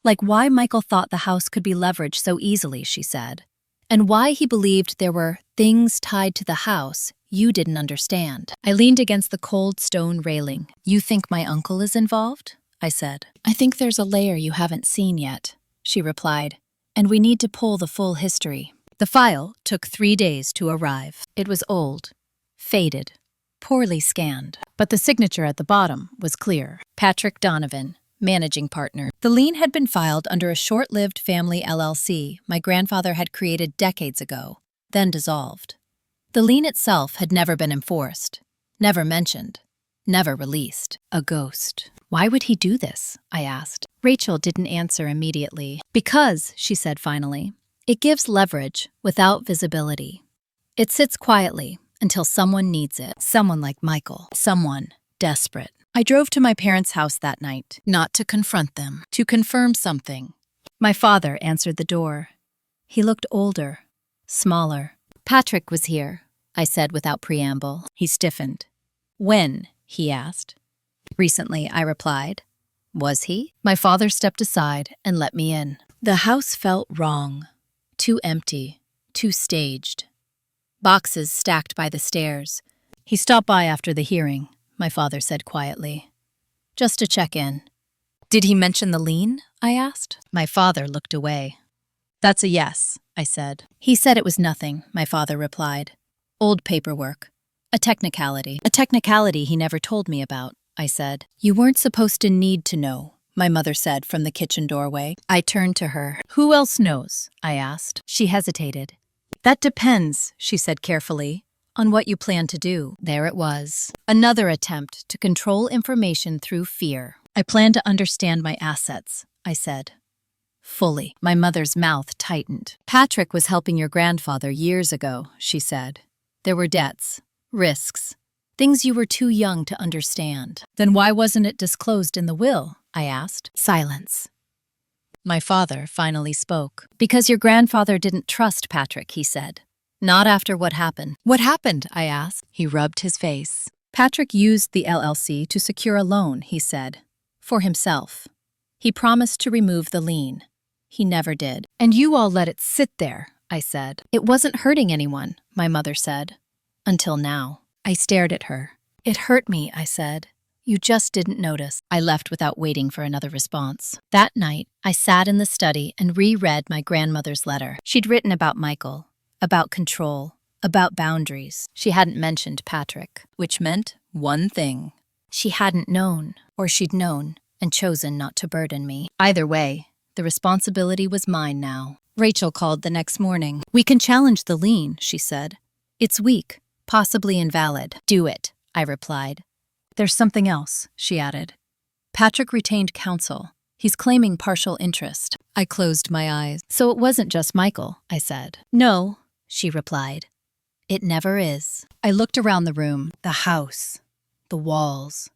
"Like why Michael thought the house could be leveraged so easily," she said. "And why he believed there were things tied to the house you didn't understand." I leaned against the cold stone railing. "You think my uncle is involved?" I said. "I think there's a layer you haven't seen yet," she replied. "And we need to pull the full history." The file took 3 days to arrive. It was old, faded, poorly scanned. But the signature at the bottom was clear. Patrick Donovan, managing partner. The lien had been filed under a short-lived family LLC my grandfather had created decades ago, then dissolved. The lien itself had never been enforced, never mentioned, never released. A ghost. Why would he do this? I asked. Rachel didn't answer immediately. Because, she said finally, it gives leverage without visibility. It sits quietly until someone needs it. Someone like Michael. Someone desperate. I drove to my parents' house that night, not to confront them, to confirm something. My father answered the door. He looked older, smaller. Patrick was here, I said without preamble. He stiffened. When? He asked. Recently, I replied. Was he? My father stepped aside and let me in. The house felt wrong. Too empty, too staged. Boxes stacked by the stairs. He stopped by after the hearing, my father said quietly. Just to check in. Did he mention the lien? I asked. My father looked away. That's a yes, I said. He said it was nothing, my father replied. Old paperwork. A technicality. A technicality he never told me about, I said. You weren't supposed to need to know, my mother said from the kitchen doorway. I turned to her. Who else knows? I asked. She hesitated. That depends, she said carefully, on what you plan to do. There it was. Another attempt to control information through fear. I plan to understand my assets, I said. Fully. My mother's mouth tightened. Patrick was helping your grandfather years ago, she said. There were debts, risks, things you were too young to understand. Then why wasn't it disclosed in the will? I asked. Silence. My father finally spoke. Because your grandfather didn't trust Patrick, he said. Not after what happened. What happened? I asked. He rubbed his face. Patrick used the LLC to secure a loan, he said. For himself. He promised to remove the lien. He never did. And you all let it sit there, I said. It wasn't hurting anyone, my mother said. Until now. I stared at her. It hurt me, I said. You just didn't notice. I left without waiting for another response. That night, I sat in the study and reread my grandmother's letter. She'd written about Michael, about control, about boundaries. She hadn't mentioned Patrick, which meant one thing. She hadn't known, or she'd known, and chosen not to burden me. Either way, the responsibility was mine now. Rachel called the next morning. We can challenge the lien, she said. It's weak, possibly invalid. Do it, I replied. There's something else, she added. Patrick retained counsel. He's claiming partial interest. I closed my eyes. So it wasn't just Michael, I said. No, she replied. It never is. I looked around the room, the house, the walls,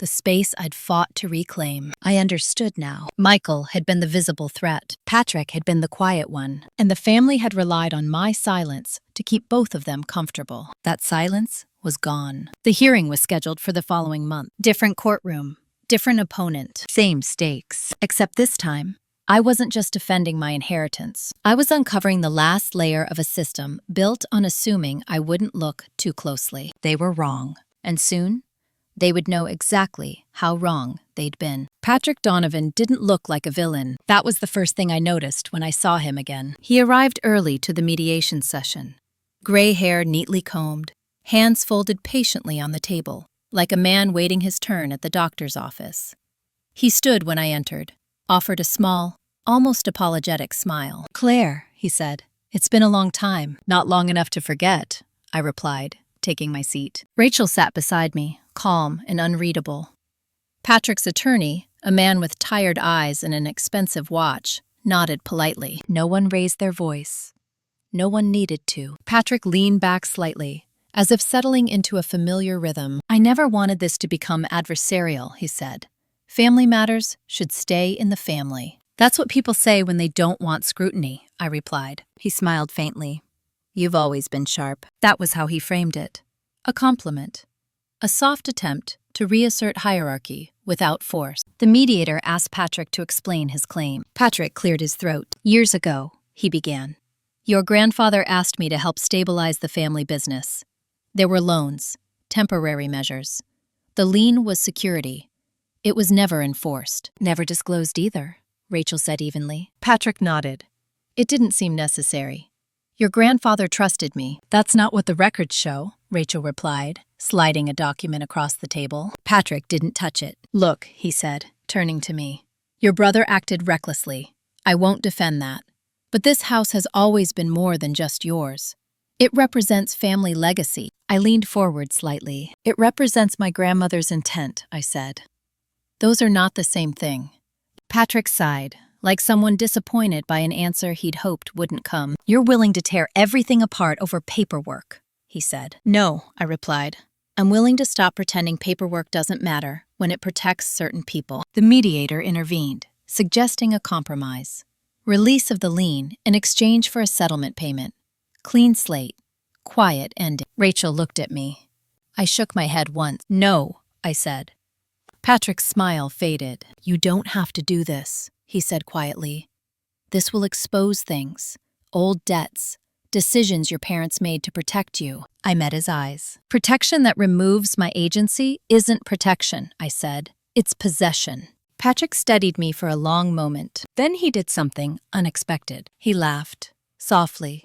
the space I'd fought to reclaim. I understood now. Michael had been the visible threat. Patrick had been the quiet one. And the family had relied on my silence to keep both of them comfortable. That silence was gone. The hearing was scheduled for the following month. Different courtroom, different opponent, same stakes. Except this time, I wasn't just defending my inheritance. I was uncovering the last layer of a system built on assuming I wouldn't look too closely. They were wrong. And soon, they would know exactly how wrong they'd been. Patrick Donovan didn't look like a villain. That was the first thing I noticed when I saw him again. He arrived early to the mediation session. Gray hair neatly combed, hands folded patiently on the table, like a man waiting his turn at the doctor's office. He stood when I entered, offered a small, almost apologetic smile. Claire, he said, it's been a long time. Not long enough to forget, I replied, taking my seat. Rachel sat beside me, calm and unreadable. Patrick's attorney, a man with tired eyes and an expensive watch, nodded politely. No one raised their voice. No one needed to. Patrick leaned back slightly, as if settling into a familiar rhythm. I never wanted this to become adversarial, he said. Family matters should stay in the family. That's what people say when they don't want scrutiny, I replied. He smiled faintly. You've always been sharp. That was how he framed it. A compliment. A soft attempt to reassert hierarchy without force. The mediator asked Patrick to explain his claim. Patrick cleared his throat. Years ago, he began. Your grandfather asked me to help stabilize the family business. There were loans, temporary measures. The lien was security. It was never enforced. Never disclosed either, Rachel said evenly. Patrick nodded. It didn't seem necessary. Your grandfather trusted me. That's not what the records show, Rachel replied, sliding a document across the table. Patrick didn't touch it. Look, he said, turning to me. Your brother acted recklessly. I won't defend that. But this house has always been more than just yours. It represents family legacy. I leaned forward slightly. It represents my grandmother's intent, I said. Those are not the same thing. Patrick sighed, like someone disappointed by an answer he'd hoped wouldn't come. You're willing to tear everything apart over paperwork, he said. No, I replied. I'm willing to stop pretending paperwork doesn't matter when it protects certain people. The mediator intervened, suggesting a compromise. Release of the lien in exchange for a settlement payment. Clean slate. Quiet ending. Rachel looked at me. I shook my head once. No, I said. Patrick's smile faded. You don't have to do this, he said quietly. This will expose things, old debts, decisions your parents made to protect you. I met his eyes. Protection that removes my agency isn't protection, I said. It's possession. Patrick studied me for a long moment. Then he did something unexpected. He laughed, softly,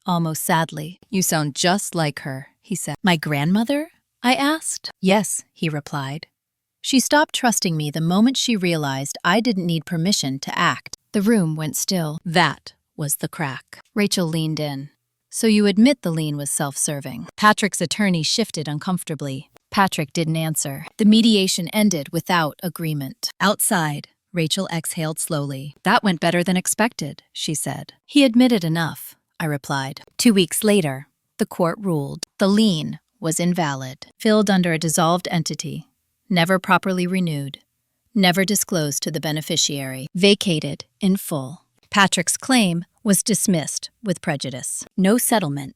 almost sadly. You sound just like her, he said. My grandmother? I asked. Yes, he replied. She stopped trusting me the moment she realized I didn't need permission to act. The room went still. That was the crack. Rachel leaned in. So you admit the lien was self-serving. Patrick's attorney shifted uncomfortably. Patrick didn't answer. The mediation ended without agreement. Outside, Rachel exhaled slowly. That went better than expected, she said. He admitted enough, I replied. 2 weeks later, the court ruled. The lien was invalid, filled under a dissolved entity, never properly renewed, never disclosed to the beneficiary, vacated in full. Patrick's claim was dismissed with prejudice. No settlement,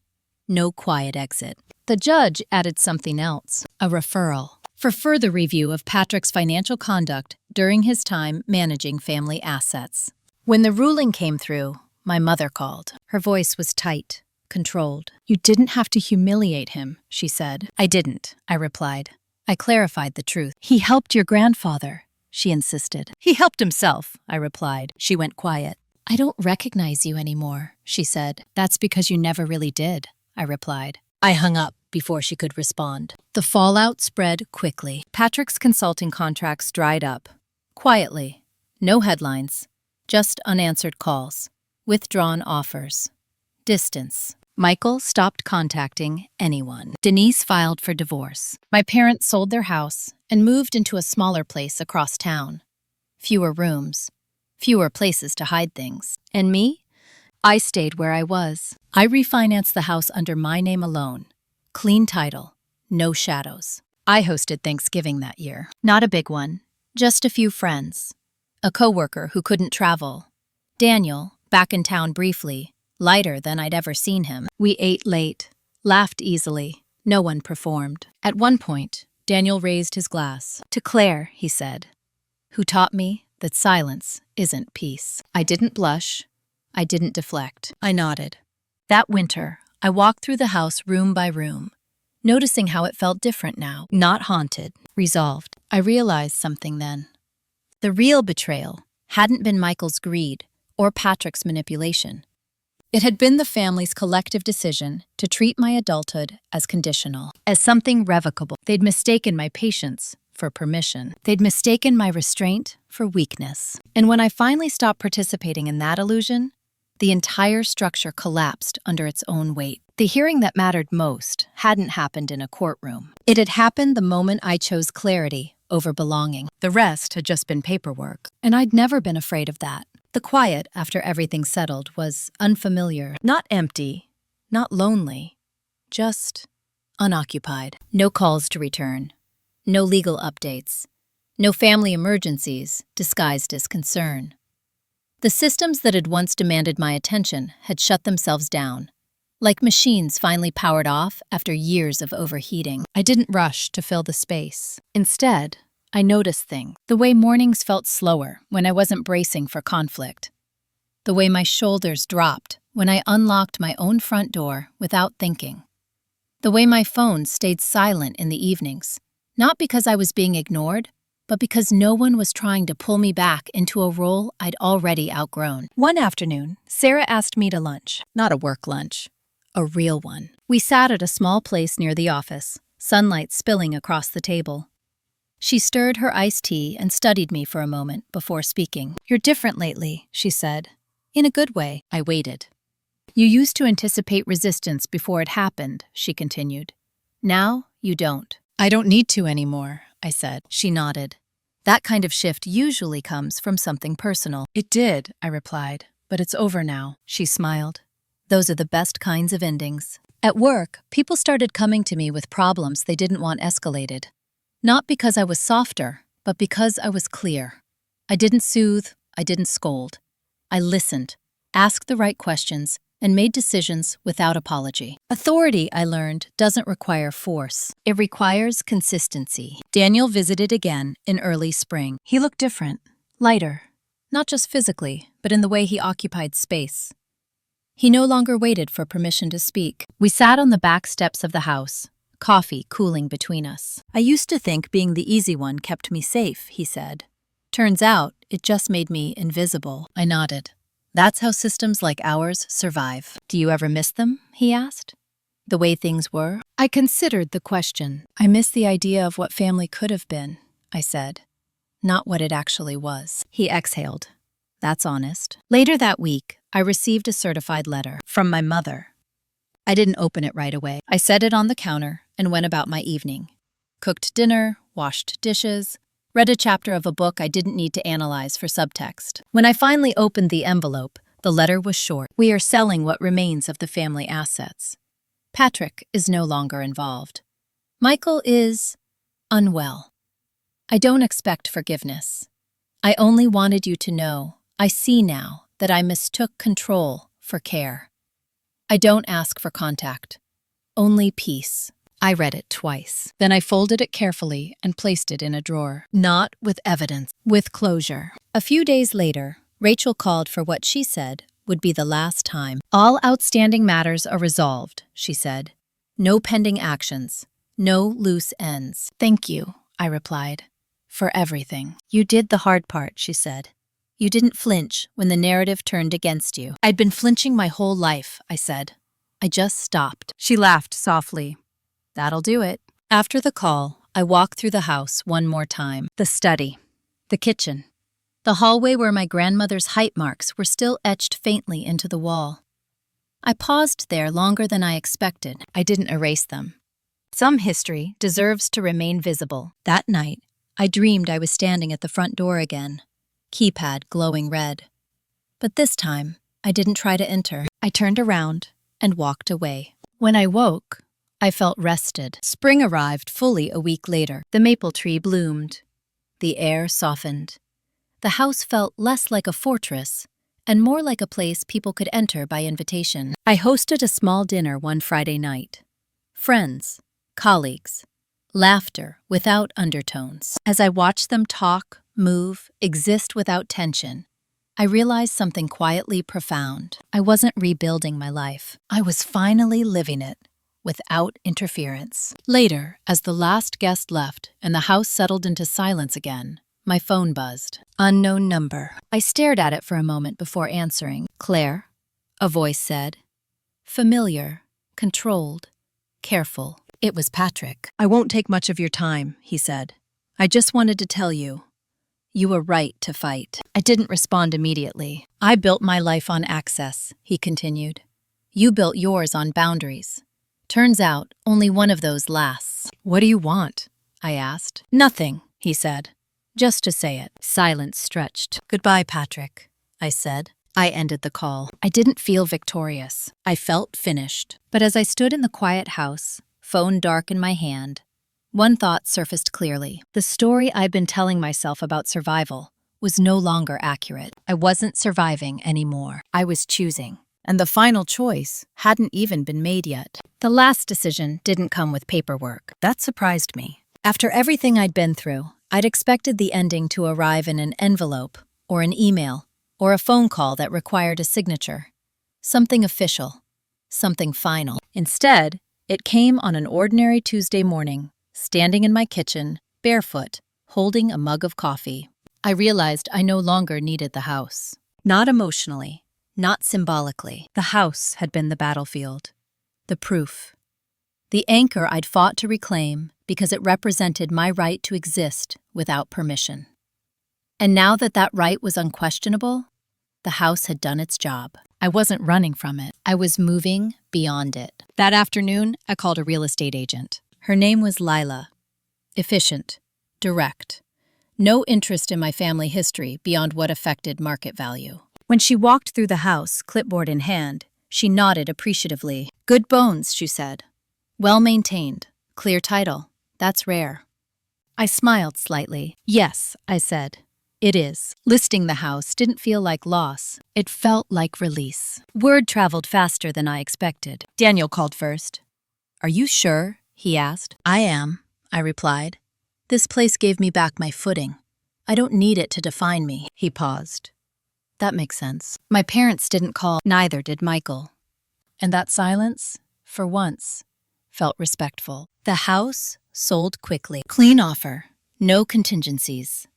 no quiet exit. The judge added something else, a referral, for further review of Patrick's financial conduct during his time managing family assets. When the ruling came through, my mother called. Her voice was tight, controlled. You didn't have to humiliate him, she said. I didn't, I replied. I clarified the truth. He helped your grandfather, she insisted. He helped himself, I replied. She went quiet. I don't recognize you anymore, she said. That's because you never really did, I replied. I hung up before she could respond. The fallout spread quickly. Patrick's consulting contracts dried up. Quietly. No headlines. Just unanswered calls. Withdrawn offers. Distance. Michael stopped contacting anyone. Denise filed for divorce. My parents sold their house and moved into a smaller place across town. Fewer rooms. Fewer places to hide things. And me? I stayed where I was. I refinanced the house under my name alone. Clean title. No shadows. I hosted Thanksgiving that year. Not a big one. Just a few friends. A coworker who couldn't travel. Daniel, back in town briefly, lighter than I'd ever seen him. We ate late, laughed easily. No one performed. At one point, Daniel raised his glass. To Claire, he said, who taught me that silence isn't peace. I didn't blush. I didn't deflect. I nodded. That winter, I walked through the house room by room, noticing how it felt different now. Not haunted, resolved. I realized something then. The real betrayal hadn't been Michael's greed or Patrick's manipulation. It had been the family's collective decision to treat my adulthood as conditional, as something revocable. They'd mistaken my patience for permission. They'd mistaken my restraint for weakness. And when I finally stopped participating in that illusion, the entire structure collapsed under its own weight. The hearing that mattered most hadn't happened in a courtroom. It had happened the moment I chose clarity over belonging. The rest had just been paperwork, and I'd never been afraid of that. The quiet after everything settled was unfamiliar, not empty, not lonely, just unoccupied. No calls to return, no legal updates, no family emergencies disguised as concern. The systems that had once demanded my attention had shut themselves down, like machines finally powered off after years of overheating. I didn't rush to fill the space. Instead, I noticed things. The way mornings felt slower when I wasn't bracing for conflict. The way my shoulders dropped when I unlocked my own front door without thinking. The way my phone stayed silent in the evenings, not because I was being ignored, but because no one was trying to pull me back into a role I'd already outgrown. One afternoon, Sarah asked me to lunch. Not a work lunch. A real one. We sat at a small place near the office, sunlight spilling across the table. She stirred her iced tea and studied me for a moment before speaking. "You're different lately," she said. "In a good way." I waited. "You used to anticipate resistance before it happened," she continued. "Now, you don't." "I don't need to anymore," I said. She nodded. "That kind of shift usually comes from something personal." "It did," I replied, "but it's over now." She smiled. "Those are the best kinds of endings." At work, people started coming to me with problems they didn't want escalated. Not because I was softer, but because I was clear. I didn't soothe, I didn't scold. I listened, asked the right questions, and made decisions without apology. Authority, I learned, doesn't require force. It requires consistency. Daniel visited again in early spring. He looked different, lighter, not just physically, but in the way he occupied space. He no longer waited for permission to speak. We sat on the back steps of the house, coffee cooling between us. "I used to think being the easy one kept me safe," he said. "Turns out, it just made me invisible." I nodded. "That's how systems like ours survive." "Do you ever miss them?" he asked. "The way things were?" I considered the question. "I miss the idea of what family could have been," I said. "Not what it actually was." He exhaled. "That's honest." Later that week, I received a certified letter from my mother. I didn't open it right away. I set it on the counter and went about my evening. Cooked dinner, washed dishes, read a chapter of a book I didn't need to analyze for subtext. When I finally opened the envelope, the letter was short. "We are selling what remains of the family assets. Patrick is no longer involved. Michael is unwell. I don't expect forgiveness. I only wanted you to know, I see now, that I mistook control for care. I don't ask for contact, only peace." I read it twice. Then I folded it carefully and placed it in a drawer. Not with evidence, with closure. A few days later, Rachel called for what she said would be the last time. "All outstanding matters are resolved," she said. "No pending actions, no loose ends." "Thank you," I replied, "for everything." "You did the hard part," she said. "You didn't flinch when the narrative turned against you." "I'd been flinching my whole life," I said. "I just stopped." She laughed softly. "That'll do it." After the call, I walked through the house one more time. The study, the kitchen, the hallway where my grandmother's height marks were still etched faintly into the wall. I paused there longer than I expected. I didn't erase them. Some history deserves to remain visible. That night, I dreamed I was standing at the front door again, keypad glowing red. But this time, I didn't try to enter. I turned around and walked away. When I woke, I felt rested. Spring arrived fully a week later. The maple tree bloomed. The air softened. The house felt less like a fortress and more like a place people could enter by invitation. I hosted a small dinner one Friday night. Friends, colleagues, laughter without undertones. As I watched them talk, move, exist without tension, I realized something quietly profound. I wasn't rebuilding my life. I was finally living it, without interference. Later, as the last guest left and the house settled into silence again, my phone buzzed. Unknown number. I stared at it for a moment before answering. "Claire," a voice said. Familiar, controlled, careful. It was Patrick. "I won't take much of your time," he said. "I just wanted to tell you. You were right to fight." I didn't respond immediately. "I built my life on access," he continued. "You built yours on boundaries. Turns out, only one of those lasts." "What do you want?" I asked. "Nothing," he said. "Just to say it." Silence stretched. "Goodbye, Patrick," I said. I ended the call. I didn't feel victorious. I felt finished. But as I stood in the quiet house, phone dark in my hand, one thought surfaced clearly. The story I'd been telling myself about survival was no longer accurate. I wasn't surviving anymore. I was choosing. And the final choice hadn't even been made yet. The last decision didn't come with paperwork. That surprised me. After everything I'd been through, I'd expected the ending to arrive in an envelope, or an email, or a phone call that required a signature. Something official. Something final. Instead, it came on an ordinary Tuesday morning, standing in my kitchen, barefoot, holding a mug of coffee. I realized I no longer needed the house. Not emotionally. Not symbolically. The house had been the battlefield. The proof. The anchor I'd fought to reclaim because it represented my right to exist without permission. And now that that right was unquestionable, the house had done its job. I wasn't running from it. I was moving beyond it. That afternoon, I called a real estate agent. Her name was Lila. Efficient. Direct. No interest in my family history beyond what affected market value. When she walked through the house, clipboard in hand, she nodded appreciatively. "Good bones," she said. "Well-maintained. Clear title. That's rare." I smiled slightly. "Yes," I said. "It is." Listing the house didn't feel like loss. It felt like release. Word traveled faster than I expected. Daniel called first. "Are you sure?" he asked. "I am," I replied. "This place gave me back my footing. I don't need it to define me." He paused. "That makes sense. My parents didn't call, neither did Michael." And that silence, for once, felt respectful. The house sold quickly. Clean offer. No contingencies.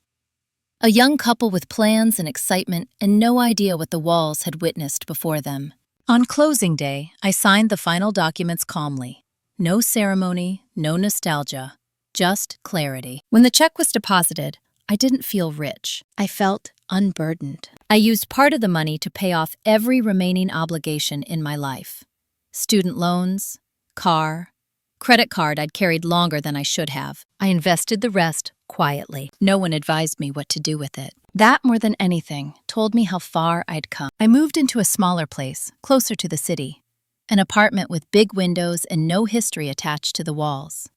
A young couple with plans and excitement and no idea what the walls had witnessed before them. On closing day, I signed the final documents calmly. No ceremony, no nostalgia, just clarity. When the check was deposited, I didn't feel rich. I felt unburdened. I used part of the money to pay off every remaining obligation in my life. Student loans, car, credit card I'd carried longer than I should have. I invested the rest quietly. No one advised me what to do with it. That, more than anything, told me how far I'd come. I moved into a smaller place, closer to the city. An apartment with big windows and no history attached to the walls.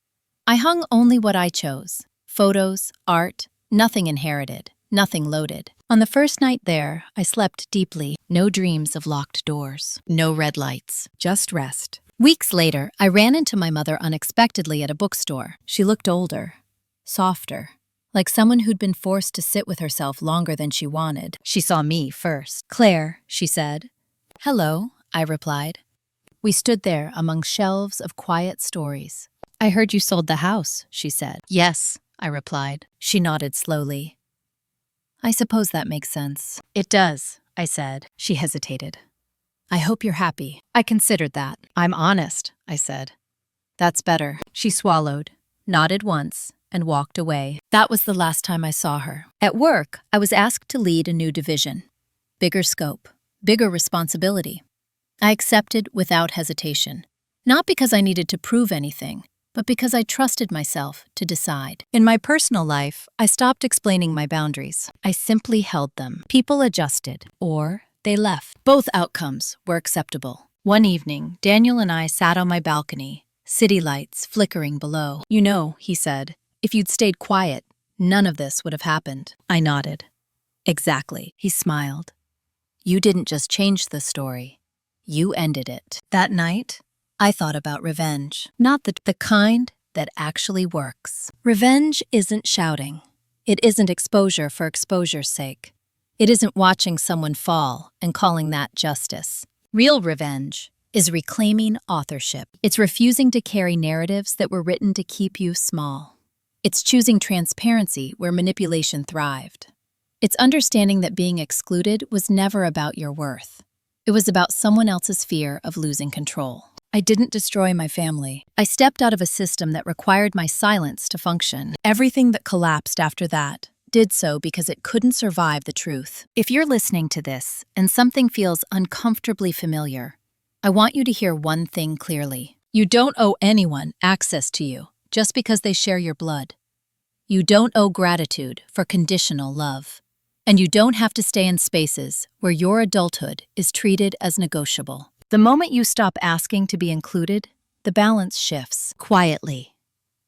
I hung only what I chose. Photos, art, nothing inherited, nothing loaded. On the first night there, I slept deeply. No dreams of locked doors. No red lights. Just rest. Weeks later, I ran into my mother unexpectedly at a bookstore. She looked older, softer, like someone who'd been forced to sit with herself longer than she wanted. She saw me first. "Claire," she said. "Hello," I replied. We stood there among shelves of quiet stories. "I heard you sold the house," she said. "Yes," I replied. She nodded slowly. "I suppose that makes sense." "It does," I said. She hesitated. "I hope you're happy." I considered that. "I'm honest," I said. "That's better." She swallowed, nodded once, and walked away. That was the last time I saw her. At work, I was asked to lead a new division. Bigger scope, bigger responsibility. I accepted without hesitation. Not because I needed to prove anything, but because I trusted myself to decide. In my personal life, I stopped explaining my boundaries. I simply held them. People adjusted, or they left. Both outcomes were acceptable. One evening, Daniel and I sat on my balcony, city lights flickering below. "You know," he said, "if you'd stayed quiet, none of this would have happened." I nodded. "Exactly." He smiled. "You didn't just change the story. You ended it." That night, I thought about revenge. Not the kind that actually works. Revenge isn't shouting. It isn't exposure for exposure's sake. It isn't watching someone fall and calling that justice. Real revenge is reclaiming authorship. It's refusing to carry narratives that were written to keep you small. It's choosing transparency where manipulation thrived. It's understanding that being excluded was never about your worth. It was about someone else's fear of losing control. I didn't destroy my family. I stepped out of a system that required my silence to function. Everything that collapsed after that did so because it couldn't survive the truth. If you're listening to this and something feels uncomfortably familiar, I want you to hear one thing clearly. You don't owe anyone access to you just because they share your blood. You don't owe gratitude for conditional love. And you don't have to stay in spaces where your adulthood is treated as negotiable. The moment you stop asking to be included, the balance shifts quietly,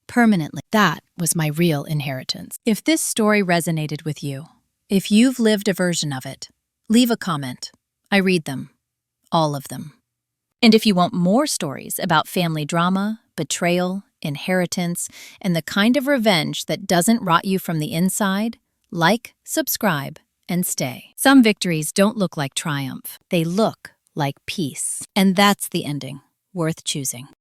permanently. That was my real inheritance. If this story resonated with you, if you've lived a version of it, leave a comment. I read them, all of them. And if you want more stories about family drama, betrayal, inheritance, and the kind of revenge that doesn't rot you from the inside, like, subscribe, and stay. Some victories don't look like triumph. They look like peace. And that's the ending, worth choosing.